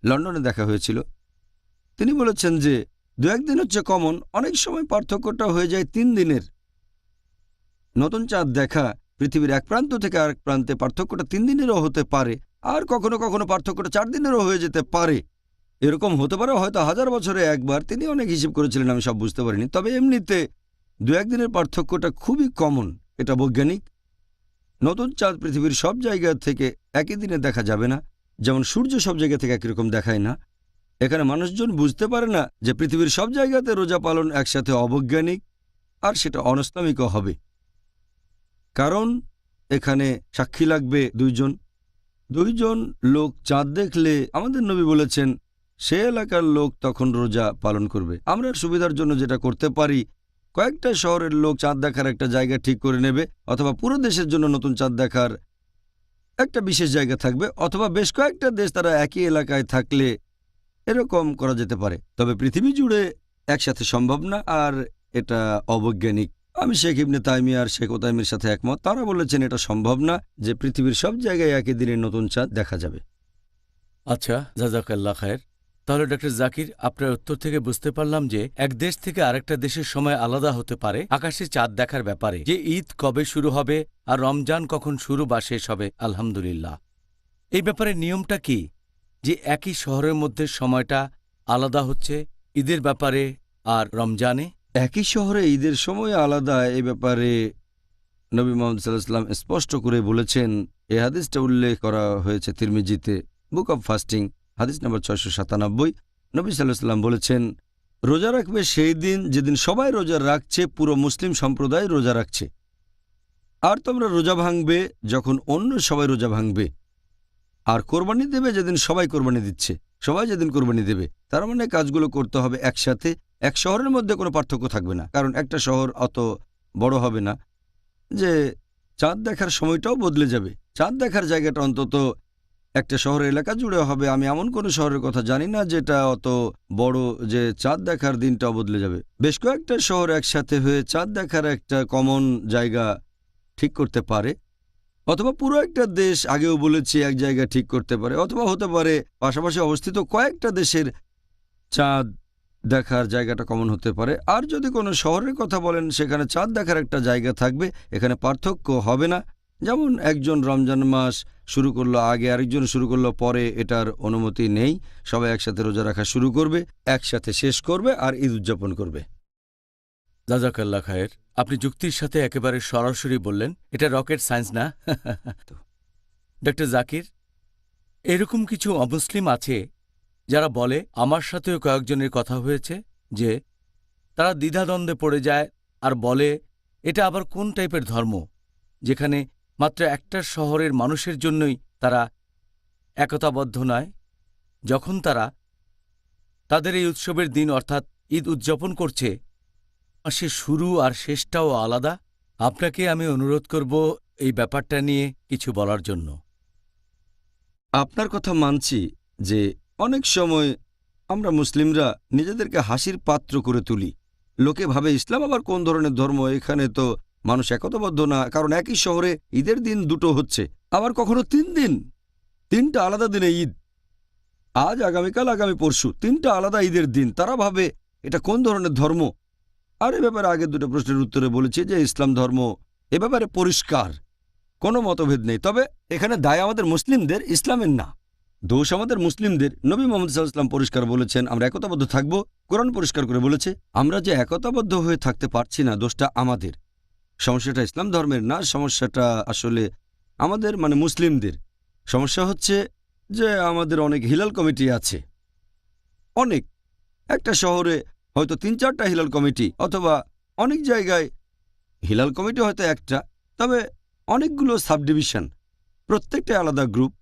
লন্ডনে দেখা হয়েছিল। তিনি বলেছেন যে 2-1 দিন হচ্ছে কমন, অনেক সময় পার্থক্যটা হয়ে যায় 3 দিনের। নতুন চাঁদ দেখা পৃথিবীর এক প্রান্ত থেকে আরেক প্রান্তে পার্থক্যটা 3 দিনেরও হতে পারে, আর কখনো কখনো পার্থক্যটা 4 দিনেরও হয়ে যেতে পারে। এরকম হতে পারে হয়তো 1000 বছরে একবার। তিনি অনেক হিসেব করেছিলেন, আমি সব বুঝতে পারিনি। তবে এমনিতে 2-1 দিনের পার্থক্যটা খুবই কমন, এটা বৈজ্ঞানিক। নতুন চাঁদ পৃথিবীর সব জায়গা থেকে একই দিনে দেখা যাবে না, যেমন সূর্য সব জায়গা থেকে একই রকম দেখায় না। এখানে মানুষজন বুঝতে পারে না যে পৃথিবীর সব জায়গাতে রোজা পালন একসাথে অবৈজ্ঞানিক, আর সেটা অনাস্তামিকও হবে। কারণ এখানে সাক্ষী লাগবে 2 জন লোক চাঁদ দেখলে আমাদের নবী বলেছেন সে এলাকার লোক তখন রোজা পালন করবে। আমরা সুবিধার জন্য যেটা করতে পারি, কয়েকটা শহরের লোক চাঁদ দেখার একটা জায়গা ঠিক করে নেবে, অথবা পুরো দেশের জন্য নতুন চাঁদ দেখার একটা বিশেষ জায়গা থাকবে, অথবা বেশ কয়েকটা দেশ তারা একই এলাকায় থাকলে এরকম করা যেতে পারে। তবে পৃথিবী জুড়ে একসাথে সম্ভব না, আর এটা অবৈজ্ঞানিক। আমি শেখ ইবনে তাইমিয়া আর শেখ ওতাইমির সাথে একমত। তারা বলেছেন এটা সম্ভব না যে পৃথিবীর সব জায়গায় একই দিনে নতুন চাঁদ দেখা যাবে। আচ্ছা, জাযাকাল্লাহ খায়ের। তাহলে ডক্টর জাকির, আপনার উত্তর থেকে বুঝতে পারলাম যে এক দেশ থেকে আরেকটা দেশের সময় আলাদা হতে পারে আকাশে চাঁদ দেখার ব্যাপারে, যে ঈদ কবে শুরু হবে আর রমজান কখন শুরু বা শেষ হবে। আলহামদুলিল্লাহ। এই ব্যাপারে নিয়মটা কি যে একই শহরের মধ্যে সময়টা আলাদা হচ্ছে ঈদের ব্যাপারে আর রমজানে? একই শহরে ঈদের সময় আলাদা, এই ব্যাপারে নবী মুহাম্মদ সাল্লাল্লাহু আলাইহি ওয়াসাল্লাম স্পষ্ট করে বলেছেন। এই হাদিসটা উল্লেখ করা হয়েছে তিরমিজিতে, বুক অব ফাস্টিং, হাদিস নম্বর 697। নবী সাল্লাল্লাহু আলাইহি ওয়াসাল্লাম বলেছেন, রোজা রাখবে সেই দিন যেদিন সবাই রোজা রাখছে, পুরো মুসলিম সম্প্রদায় রোজা রাখছে। আর তোমরা রোজা ভাঙবে যখন অন্য সবাই রোজা ভাঙবে। আর কোরবানি দেবে যেদিন সবাই কোরবানি দিচ্ছে, সবাই যেদিন কোরবানি দেবে। তার মানে কাজগুলো করতে হবে একসাথে। এক শহরের মধ্যে কোনো পার্থক্য থাকবে না, কারণ একটা শহর অত বড় হবে না যে চাঁদ দেখার সময়টাও বদলে যাবে। চাঁদ দেখার জায়গাটা অন্তত একটা শহরের এলাকা জুড়ে হবে। আমি এমন কোনো শহরের কথা জানি না যেটা অত বড় যে চাঁদ দেখার দিনটাও বদলে যাবে। বেশ কয়েকটা শহর একসাথে হয়ে চাঁদ দেখার একটা কমন জায়গা ঠিক করতে পারে, অথবা পুরো একটা দেশ, আগেও বলেছি, এক জায়গা ঠিক করতে পারে, অথবা হতে পারে পাশাপাশি অবস্থিত কয়েকটা দেশের চাঁদ দেখার জায়গাটা কমন হতে পারে। আর যদি কোনো শহরের কথা বলেন সেখানে চাঁদ দেখার একটা জায়গা থাকবে, এখানে পার্থক্য হবে না। যেমন একজন রমজান মাস শুরু করলো আগে, আরেকজন শুরু করলো পরে, এটার অনুমতি নেই। সবাই একসাথে রোজা রাখা শুরু করবে, একসাথে শেষ করবে, আর ঈদ উদযাপন করবে। জাযাকাল্লাহ খায়ের। আপনি যুক্তির সাথে একেবারে সরাসরি বললেন, এটা রকেট সায়েন্স না। ডক্টর জাকির, এরকম কিছু অমুসলিম আছে যারা বলে, আমার সাথেও কয়েকজনের কথা হয়েছে, যে তারা দ্বিধাদ্বন্দ্বে পড়ে যায় আর বলে এটা আবার কোন টাইপের ধর্ম যেখানে মাত্র একটা শহরের মানুষের জন্যই তারা একতাবদ্ধ নয়, যখন তারা তাদের এই উৎসবের দিন অর্থাৎ ঈদ উদযাপন করছে, মাসের শুরু আর শেষটাও আলাদা। আপনাকে আমি অনুরোধ করব এই ব্যাপারটা নিয়ে কিছু বলার জন্য। আপনার কথা মানছি যে অনেক সময় আমরা মুসলিমরা নিজেদেরকে হাসির পাত্র করে তুলি। লোকে ভাবে ইসলাম আবার কোন ধরনের ধর্ম, এখানে তো মানুষ একতাবদ্ধ না, কারণ একই শহরে ঈদের দিন দুটো হচ্ছে, আবার কখনো 3 দিন, 3টা আলাদা দিনে ঈদ। আজ, আগামীকাল, আগামী পরশু, 3টা আলাদা ঈদের দিন। তারা ভাবে এটা কোন ধরনের ধর্ম। আর এ ব্যাপারে আগের 2টা প্রশ্নের উত্তরে বলেছি যে ইসলাম ধর্ম এ ব্যাপারে পরিষ্কার, কোনো মতভেদ নেই। তবে এখানে দায় আমাদের মুসলিমদের, ইসলামের না। দোষ আমাদের মুসলিমদের। নবী মুহাম্মদ সাল্লাল্লাহু আলাইহি ওয়াসাল্লাম পরিষ্কার বলেছেন আমরা একতাবদ্ধ থাকব। কোরআন পরিষ্কার করে বলেছে আমরা যে একতাবদ্ধ হয়ে থাকতে পারছি না, দোষটা আমাদের। সমস্যাটা ইসলাম ধর্মের না, সমস্যাটা আসলে আমাদের, মানে মুসলিমদের। সমস্যা হচ্ছে যে আমাদের অনেক হিলাল কমিটি আছে, অনেক। একটা শহরে হয়তো 3-4টা হিলাল কমিটি, অথবা অনেক জায়গায় হিলাল কমিটি হয়তো একটা, তবে অনেকগুলো সাবডিভিশন, প্রত্যেকটা আলাদা গ্রুপ।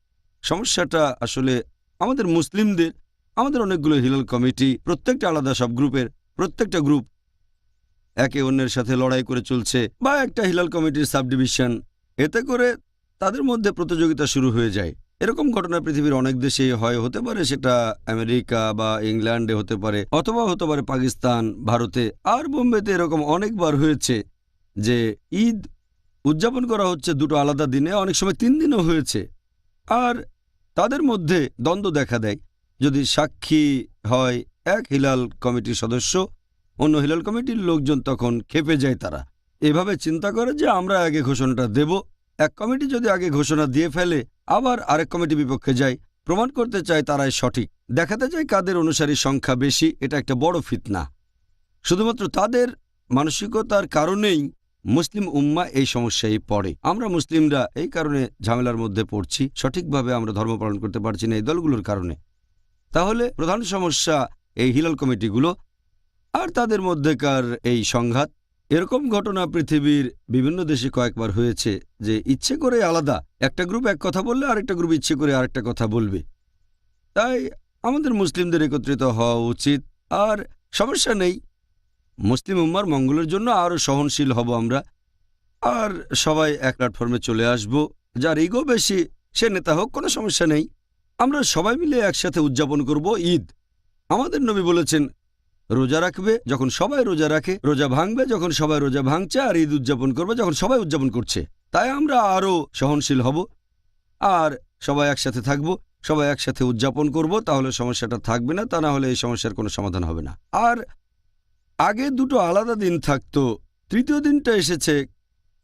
সমস্যাটা আসলে আমাদের মুসলিমদের আমাদের অনেকগুলো হিলাল কমিটি, প্রত্যেকটা আলাদা সব গ্রুপের, প্রত্যেকটা গ্রুপ একে অন্যের সাথে লড়াই করে চলছে, বা একটা হিলাল কমিটির সাব ডিভিশন, এতে করে তাদের মধ্যে প্রতিযোগিতা শুরু হয়ে যায়। এরকম ঘটনা পৃথিবীর অনেক দেশেই হয়, হতে পারে সেটা আমেরিকা বা ইংল্যান্ডে হতে পারে, অথবা হতে পারে পাকিস্তান, ভারতে, আর বোম্বেতে এরকম অনেকবার হয়েছে যে ঈদ উদযাপন করা হচ্ছে দুটো আলাদা দিনে, অনেক সময় 3 দিনও হয়েছে। আর তাদের মধ্যে দ্বন্দ্ব দেখা দেয়। যদি সাক্ষী হয় এক হিলাল কমিটির সদস্য, অন্য হিলাল কমিটির লোকজন তখন ক্ষেপে যায়। তারা এভাবে চিন্তা করে যে আমরা আগে ঘোষণাটা দেব। এক কমিটি যদি আগে ঘোষণা দিয়ে ফেলে, আবার আরেক কমিটি বিপক্ষে যায়, প্রমাণ করতে চায় তারাই সঠিক, দেখাতে চায় কাদের অনুসারীর সংখ্যা বেশি। এটা একটা বড় ফিতনা। শুধুমাত্র তাদের মানসিকতার কারণেই মুসলিম উম্মাহ এই সমস্যায় পড়ে। আমরা মুসলিমরা এই কারণে ঝামেলার মধ্যে পড়ছি, সঠিকভাবে আমরা ধর্ম পালন করতে পারছি না এই দলগুলোর কারণে। তাহলে প্রধান সমস্যা এই হিলাল কমিটিগুলো আর তাদের মধ্যেকার এই সংঘাত। এরকম ঘটনা পৃথিবীর বিভিন্ন দেশে কয়েকবার হয়েছে যে ইচ্ছে করে আলাদা একটা গ্রুপ এক কথা বললে আরেকটা গ্রুপ ইচ্ছে করে আরেকটা কথা বলবে। তাই আমাদের মুসলিমদের একত্রিত হওয়া উচিত। আর সমস্যা নেই, মুসলিম উম্মার মঙ্গলের জন্য আরও সহনশীল হব আমরা, আর সবাই এক প্ল্যাটফর্মে চলে আসব। যার ইগো বেশি সে নেতা হোক, কোনো সমস্যা নেই। আমরা সবাই মিলে একসাথে উদযাপন করব ঈদ। আমাদের নবী বলেছেন রোজা রাখবে যখন সবাই রোজা রাখে, রোজা ভাঙবে যখন সবাই রোজা ভাঙছে, আর ঈদ উদযাপন করবে যখন সবাই উদযাপন করছে। তাই আমরা আরও সহনশীল হব আর সবাই একসাথে থাকব, সবাই একসাথে উদযাপন করব। তাহলে সমস্যাটা থাকবে না, তা না হলে এই সমস্যার কোনো সমাধান হবে না। আর আগে দুটো আলাদা দিন থাকতো, তৃতীয় দিনটা এসেছে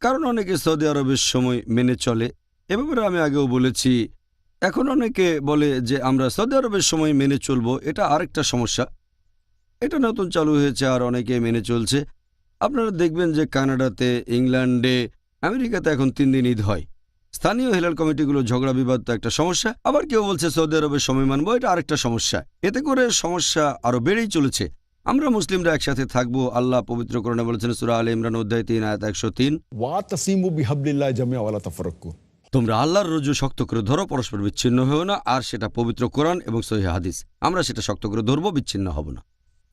কারণ অনেকে সৌদি আরবের সময় মেনে চলে। এ ব্যাপারে আমি আগেও বলেছি। এখন অনেকে বলে যে আমরা সৌদি আরবের সময় মেনে চলবো, এটা আরেকটা সমস্যা। এটা নতুন চালু হয়েছে আর অনেকে মেনে চলছে। আপনারা দেখবেন যে কানাডাতে, ইংল্যান্ডে, আমেরিকাতে এখন 3 দিন ঈদ হয়। স্থানীয় হিলাল কমিটিগুলো ঝগড়া বিবাদ তো একটা সমস্যা, আবার কেউ বলছে সৌদি আরবের সময় মানবো, এটা আরেকটা সমস্যা। এতে করে সমস্যা আরও বেড়েই চলেছে। আমরা মুসলিমরা একসাথে থাকবো। আল্লাহ পবিত্র কোরআনে বলেছেন সূরা আলে ইমরান অধ্যায় 3 আয়াত 103, ওয়াতাসিমু বিহাবলিল্লাহি জামিআ ওয়ালা তাফারাক্কু। তোমরা আল্লাহর রজ্জু শক্ত করে ধরো, পরস্পর বিচ্ছিন্ন হও না। আর সেটা পবিত্র কোরআন এবং সহিহ হাদিস। আমরা সেটা শক্ত করে ধরবো, বিচ্ছিন্ন হব না।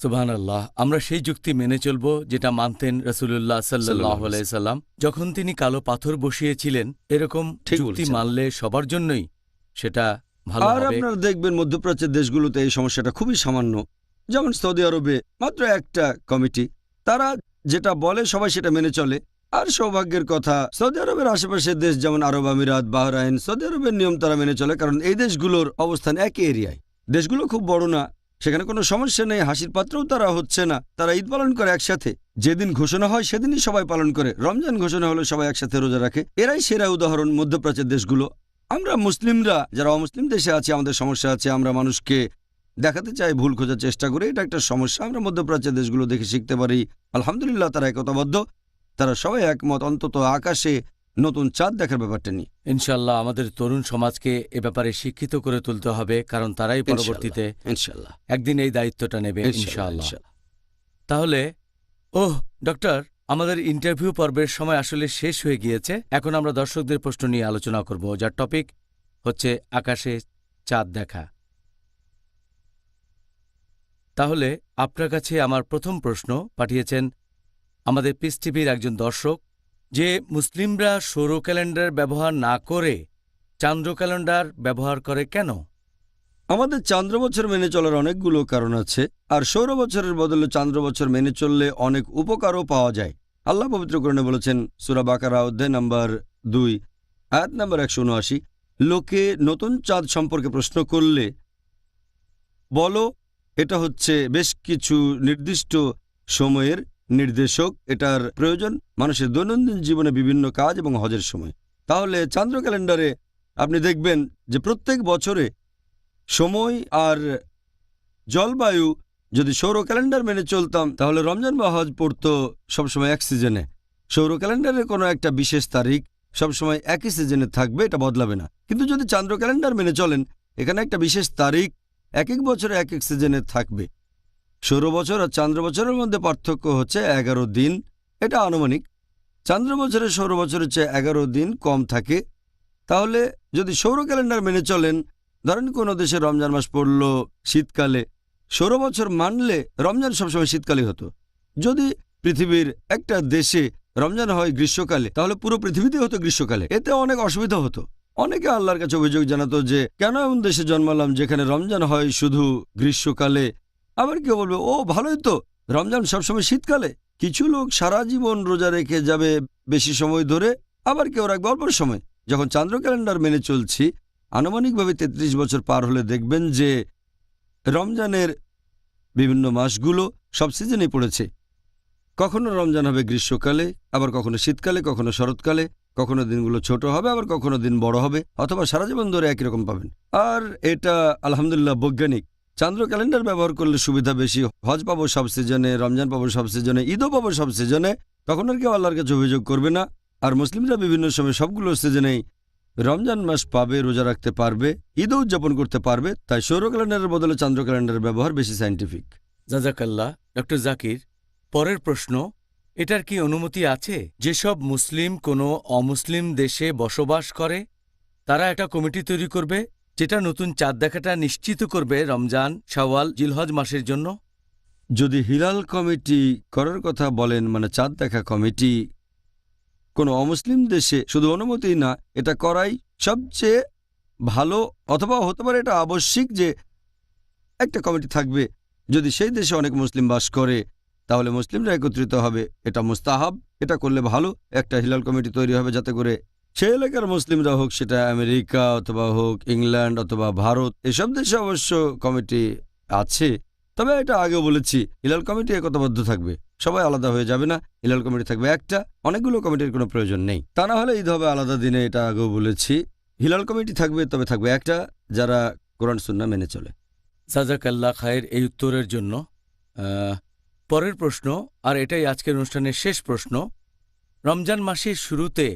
সুবহানাল্লাহ। আমরা সেই যুক্তি মেনে চলব যেটা মানতেন রাসূলুল্লাহ সাল্লাল্লাহু আলাইহি সাল্লাম যখন তিনি কালো পাথর বসিয়েছিলেন। এরকম ঠিক যুক্তি বলেছেন। মানলে সবার জন্যই সেটা ভালো আর হবে। আপনারা দেখবেন মধ্যপ্রাচ্যের দেশগুলোতে এই সমস্যাটা খুবই সামান্য। যেমন সৌদি আরবে মাত্র একটা কমিটি, তারা যেটা বলে সবাই সেটা মেনে চলে। আর সৌভাগ্যের কথা, সৌদি আরবের আশেপাশের দেশ যেমন আরব আমিরাত, বাহরাইন, সৌদি আরবের নিয়ম তারা মেনে চলে, কারণ এই দেশগুলোর অবস্থান একই এরিয়ায়। দেশগুলো খুব বড় না, সেখানে কোনো সমস্যা নেই। হাসির পাত্রও তারা হচ্ছে না। তারা ঈদ পালন করে একসাথে। যেদিন ঘোষণা হয় সেদিনই সবাই পালন করে। রমজান ঘোষণা হলে সবাই একসাথে রোজা রাখে। এরাই সেরা উদাহরণ মধ্যপ্রাচ্যের দেশগুলো। আমরা মুসলিমরা যারা অমুসলিম দেশে আছি, আমাদের সমস্যা আছে। আমরা মানুষকে দেখাতে চাই, ভুল খোঁজার চেষ্টা করি, এটা একটা সমস্যা। আমরা মধ্যপ্রাচ্যের দেশগুলো দেখে শিখতে পারি। আলহামদুলিল্লাহ তারা একতাবদ্ধ, তারা সবাই একমত, অন্তত আকাশে নতুন চাঁদ দেখার ব্যাপারটা নিয়ে। ইনশাআল্লাহ আমাদের তরুণ সমাজকে এ ব্যাপারে শিক্ষিত করে তুলতে হবে, কারণ তারাই পরবর্তীতে ইনশাআল্লাহ একদিন এই দায়িত্বটা নেবে ইনশাআল্লাহ। তাহলে ডক্টর, আমাদের ইন্টারভিউ পর্বের সময় আসলে শেষ হয়ে গিয়েছে। এখন আমরা দর্শকদের প্রশ্ন নিয়ে আলোচনা করব, যার টপিক হচ্ছে আকাশে চাঁদ দেখা। তাহলে আপনার কাছে আমার প্রথম প্রশ্ন পাঠিয়েছেন আমাদের পিস টিভির একজন দর্শক, যে মুসলিমরা সৌর ক্যালেন্ডার ব্যবহার না করে চান্দ্র ক্যালেন্ডার ব্যবহার করে কেন? আমাদের চান্দ্র বছর মেনে চলার অনেকগুলো কারণ আছে, আর সৌর বছরের বদলে চান্দ্র বছর মেনে চললে অনেক উপকারও পাওয়া যায়। আল্লাহ পবিত্র কোরআনে বলেছেন সূরা বাকারা অধ্যায় নাম্বার 2 আয়াত নাম্বার 179, লোকে নতুন চাঁদ সম্পর্কে প্রশ্ন করলে বলো এটা হচ্ছে বেশ কিছু নির্দিষ্ট সময়ের নির্দেশক। এটার প্রয়োজন মানুষের দৈনন্দিন জীবনে বিভিন্ন কাজ এবং হজের সময়। তাহলে চান্দ্র ক্যালেন্ডারে আপনি দেখবেন যে প্রত্যেক বছরে সময় আর জলবায়ু, যদি সৌর ক্যালেন্ডার মেনে চলতাম তাহলে রমজান বা হজ পড়তো সবসময় এক সিজনে। সৌর ক্যালেন্ডারের কোনো একটা বিশেষ তারিখ সবসময় একই সিজনে থাকবে, এটা বদলাবে না। কিন্তু যদি চান্দ্র ক্যালেন্ডার মেনে চলেন, এখানে একটা বিশেষ তারিখ এক এক বছরে এক এক সিজনে থাকবে। সৌর বছর আর চান্দ্র বছরের মধ্যে পার্থক্য হচ্ছে 11 দিন। এটা আনুমানিক। চান্দ্র বছরে সৌর বছরের চেয়ে 11 দিন কম থাকে। তাহলে যদি সৌর ক্যালেন্ডার মেনে চলেন ধরেন কোনো দেশে রমজান মাস পড়ল শীতকালে, 16 বছর মানলে রমজান সবসময় শীতকালে হতো। যদি পৃথিবীর একটা দেশে রমজান হয় গ্রীষ্মকালে, তাহলে পুরো পৃথিবীতে হতো গ্রীষ্মকালে। এতে অনেক অসুবিধা হতো। অনেকে আল্লাহর কাছে অভিযোগ জানাতো যে কেন এমন দেশে জন্মালাম যেখানে রমজান হয় শুধু গ্রীষ্মকালে। আবার কেউ বলবে, ও ভালোই তো, রমজান সবসময় শীতকালে। কিছু লোক সারা জীবন রোজা রেখে যাবে বেশি সময় ধরে, আবার কেউ রাখবে অল্প সময়। যখন চান্দ্র ক্যালেন্ডার মেনে চলছি, আনুমানিকভাবে 33 বছর পার হলে দেখবেন যে রমজানের বিভিন্ন মাসগুলো সব সিজনেই পড়েছে। কখনো রমজান হবে গ্রীষ্মকালে, আবার কখনো শীতকালে, কখনো শরৎকালে, কখনো দিনগুলো ছোট হবে, আবার কখনো দিন বড় হবে, অথবা সারা জীবন ধরে একই রকম পাবেন। আর এটা আলহামদুলিল্লাহ বৈজ্ঞানিক। চান্দ্র ক্যালেন্ডার ব্যবহার করলে সুবিধা বেশি। হজ পাবো সব সিজনে, রমজান পাবো সব সিজনে, ঈদও পাবো সব সিজনে। তখন আর কেউ আল্লাহর কাছে অভিযোগ করবে না। আর মুসলিমরা বিভিন্ন সময় সবগুলো সিজনেই রমজান মাস পাবে, রোজা রাখতে পারবে, ঈদও উদযাপন করতে পারবে। তাই সৌর ক্যালেন্ডারের বদলে চান্দ্র ক্যালেন্ডারের ব্যবহার বেশি সায়েন্টিফিক। জাজাকাল্লাহ। ডক্টর জাকির, পরের প্রশ্ন, এটার কি অনুমতি আছে যেসব মুসলিম কোনো অমুসলিম দেশে বসবাস করে তারা একটা কমিটি তৈরি করবে যেটা নতুন চাঁদ দেখাটা নিশ্চিত করবে রমজান, শাওয়াল, জিলহজ মাসের জন্য? যদি হিলাল কমিটি করার কথা বলেন, মানে চাঁদ দেখা কমিটি, কোনো অমুসলিম দেশে শুধু অনুমতি না, এটা করাই সবচেয়ে ভালো। অথবা হতে পারে এটা আবশ্যিক যে একটা কমিটি থাকবে। যদি সেই দেশে অনেক মুসলিম বাস করে তাহলে মুসলিমরা একত্রিত হবে, এটা মুস্তাহাব। এটা করলে ভালো। একটা হিলাল কমিটি তৈরি হবে যাতে করে সেই এলাকার মুসলিমরা হোক, সেটা আমেরিকা অথবা হোক ইংল্যান্ড অথবা ভারত, এসব দেশে অবশ্য কমিটি আছে। তবে এটা আগেও বলেছি, হিলাল কমিটি একতাবদ্ধ থাকবে, সবাই আলাদা হয়ে যাবে না। হিলাল কমিটি থাকবে একটা, অনেকগুলো কমিটির কোনো প্রয়োজন নেই। তা না হলে ঈদ হবে আলাদা দিনে, এটা আগেও বলেছি। হিলাল কমিটি থাকবে, তবে থাকবে একটা যারা কোরআন সুন্নাহ মেনে চলে। জাজাকাল্লাহ খায়ের এই উত্তরের জন্য। পরের প্রশ্ন, আর এটাই আজকের অনুষ্ঠানের শেষ প্রশ্ন। রমজান মাসের শুরুতে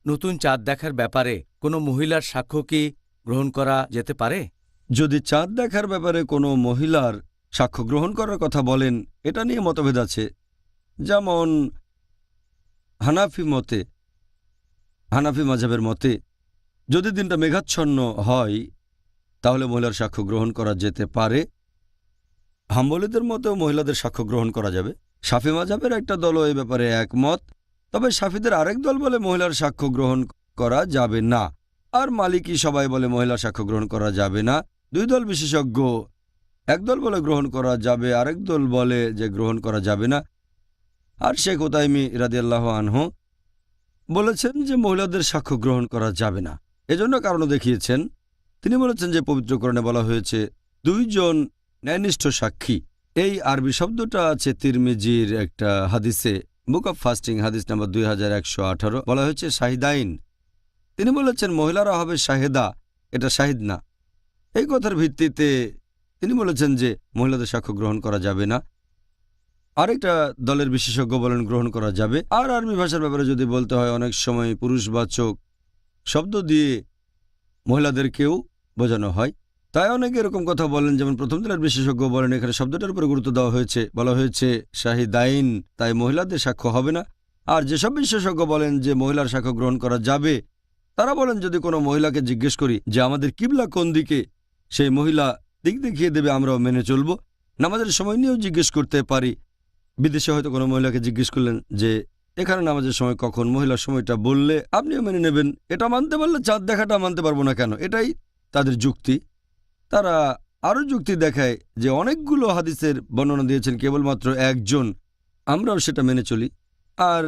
নতুন চাঁদ দেখার ব্যাপারে কোনো মহিলার সাক্ষ্য কি গ্রহণ করা যেতে পারে? যদি চাঁদ দেখার ব্যাপারে কোনো মহিলার সাক্ষ্য গ্রহণ করার কথা বলেন, এটা নিয়ে মতভেদ আছে। যেমন হানাফি মাযহাবের মতে যদি দিনটা মেঘাচ্ছন্ন হয় তাহলে মহিলার সাক্ষ্য গ্রহণ করা যেতে পারে। হাম্বলীদের মতেও মহিলাদের সাক্ষ্য গ্রহণ করা যাবে। শাফি মাযহাবের একটা দলও এই ব্যাপারে একমত। তবে শাফিদের আরেক দল বলে মহিলার সাক্ষ্য গ্রহণ করা যাবে না। আর মালিকি সবাই বলে মহিলার সাক্ষ্য গ্রহণ করা যাবে না। দুই দল বিশেষজ্ঞ, একদল বলে গ্রহণ করা যাবে, আরেক দল বলে যে গ্রহণ করা যাবে না। আর শেখ উতাইমি রাদিয়াল্লাহু আনহু বলেছেন যে মহিলাদের সাক্ষ্য গ্রহণ করা যাবে না। এজন্য কারণও দেখিয়েছেন। তিনি বলেছেন যে পবিত্র কোরআনে বলা হয়েছে দুইজন ন্যায়নিষ্ঠ সাক্ষী। এই আরবি শব্দটা আছে তিরমিজির একটা হাদিসে, বুক অব ফাস্টিং হাদিস নাম্বার 2118, বলা হয়েছে শাহিদাইন। তিনি বলেছেন মহিলারা হবে শাহেদা, এটা শাহিদ না। এই কথার ভিত্তিতে তিনি বলেছেন যে মহিলাদের সাক্ষ্য গ্রহণ করা যাবে না। আরেকটা দলের বিশেষজ্ঞ বলেন গ্রহণ করা যাবে। আর আরবি ভাষার ব্যাপারে যদি বলতে হয়, অনেক সময় পুরুষবাচক শব্দ দিয়ে মহিলাদেরকেও বোঝানো হয়। তাই অনেকে এরকম কথা বলেন, যেমন প্রথম দলের বিশেষজ্ঞ বলেন এখানে শব্দটার উপরে গুরুত্ব দেওয়া হয়েছে, বলা হয়েছে শাহিদাইন, তাই মহিলাদের সাক্ষ্য হবে না। আর যেসব বিশেষজ্ঞ বলেন যে মহিলার সাক্ষ্য গ্রহণ করা যাবে, তারা বলেন যদি কোনো মহিলাকে জিজ্ঞেস করি যে আমাদের কিবলা কোন দিকে, সেই মহিলা দিক দেখিয়ে দেবে, আমরাও মেনে চলব। নামাজের সময় নিয়েও জিজ্ঞেস করতে পারি। বিদেশে হয়তো কোনো মহিলাকে জিজ্ঞেস করলেন যে এখানে নামাজের সময় কখন, মহিলার সময়টা বললে আপনিও মেনে নেবেন। এটা মানতে পারলে চাঁদ দেখাটা মানতে পারবো না কেন? এটাই তাদের যুক্তি। তারা আরও যুক্তি দেখায় যে অনেকগুলো হাদিসের বর্ণনা দিয়েছেন, কেবলমাত্র একজন, আমরাও সেটা মেনে চলি। আর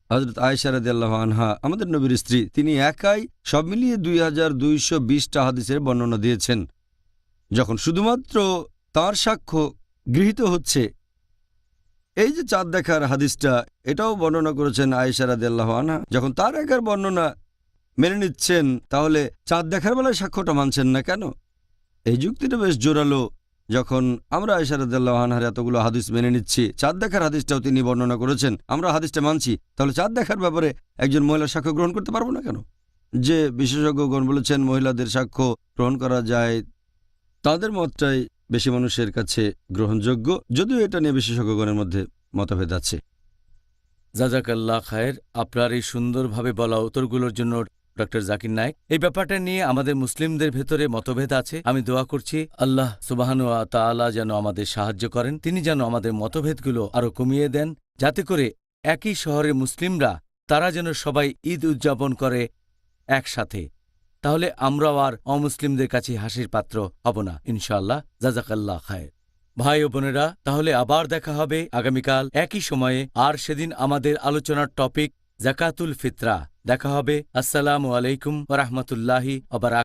হযরত আয়েশা রাদিয়াল্লাহু আনহা আমাদের নবীর স্ত্রী, তিনি একাই সব মিলিয়ে 2220টা হাদিসের বর্ণনা দিয়েছেন। যখন শুধুমাত্র তার সাক্ষ্য গৃহীত হচ্ছে, এই যে চাঁদ দেখার হাদিসটা, এটাও বর্ণনা করেছেন আয়েশা রাদিয়াল্লাহু আনহা। যখন তার একার বর্ণনা মেনে নিচ্ছেন, তাহলে চাঁদ দেখার বেলায় সাক্ষ্যটা মানছেন না কেন? এই যুক্তিটা বেশ জোরালো। যখন আমরা আয়েশা রাদিয়াল্লাহু আনহার এতগুলো হাদিস মেনে নিচ্ছি, চাঁদ দেখার হাদিসটাও তিনি বর্ণনা করেছেন, আমরা হাদিসটা মানছি, তাহলে চাঁদ দেখার ব্যাপারে একজন মহিলার সাক্ষ্য গ্রহণ করতে পারবো না কেন? যে বিশেষজ্ঞগণ বলেছেন মহিলাদের সাক্ষ্য গ্রহণ করা যায়, তাদের মতটাই বেশি মানুষের কাছে গ্রহণযোগ্য, যদিও এটা নিয়ে বিশেষজ্ঞগণের মধ্যে মতভেদ আছে। জাজাকাল্লাহ খায়ের, আপনার এই সুন্দরভাবে বলা উত্তরগুলোর জন্য ডক্টর জাকির নায়েক। এই ব্যাপারটা নিয়ে আমাদের মুসলিমদের ভেতরে মতভেদ আছে। আমি দোয়া করছি আল্লাহ সুবহানাহু ওয়া তাআলা যেন আমাদের সাহায্য করেন, তিনি যেন আমাদের মতভেদগুলো আরও কমিয়ে দেন, যাতে করে একই শহরে মুসলিমরা তারা যেন সবাই ঈদ উদযাপন করে একসাথে। তাহলে আমরাও আর অমুসলিমদের কাছে হাসির পাত্র হব না ইনশাআল্লাহ। জাযাকাল্লাহ খায়ের। ভাই ও বোনেরা, তাহলে আবার দেখা হবে আগামীকাল একই সময়ে। আর সেদিন আমাদের আলোচনার টপিক যাকাতুল ফিতরা। দেখা হবে। আসসালামু আলাইকুম ওয়া রাহমাতুল্লাহি ওয়া বারাকাতুহু।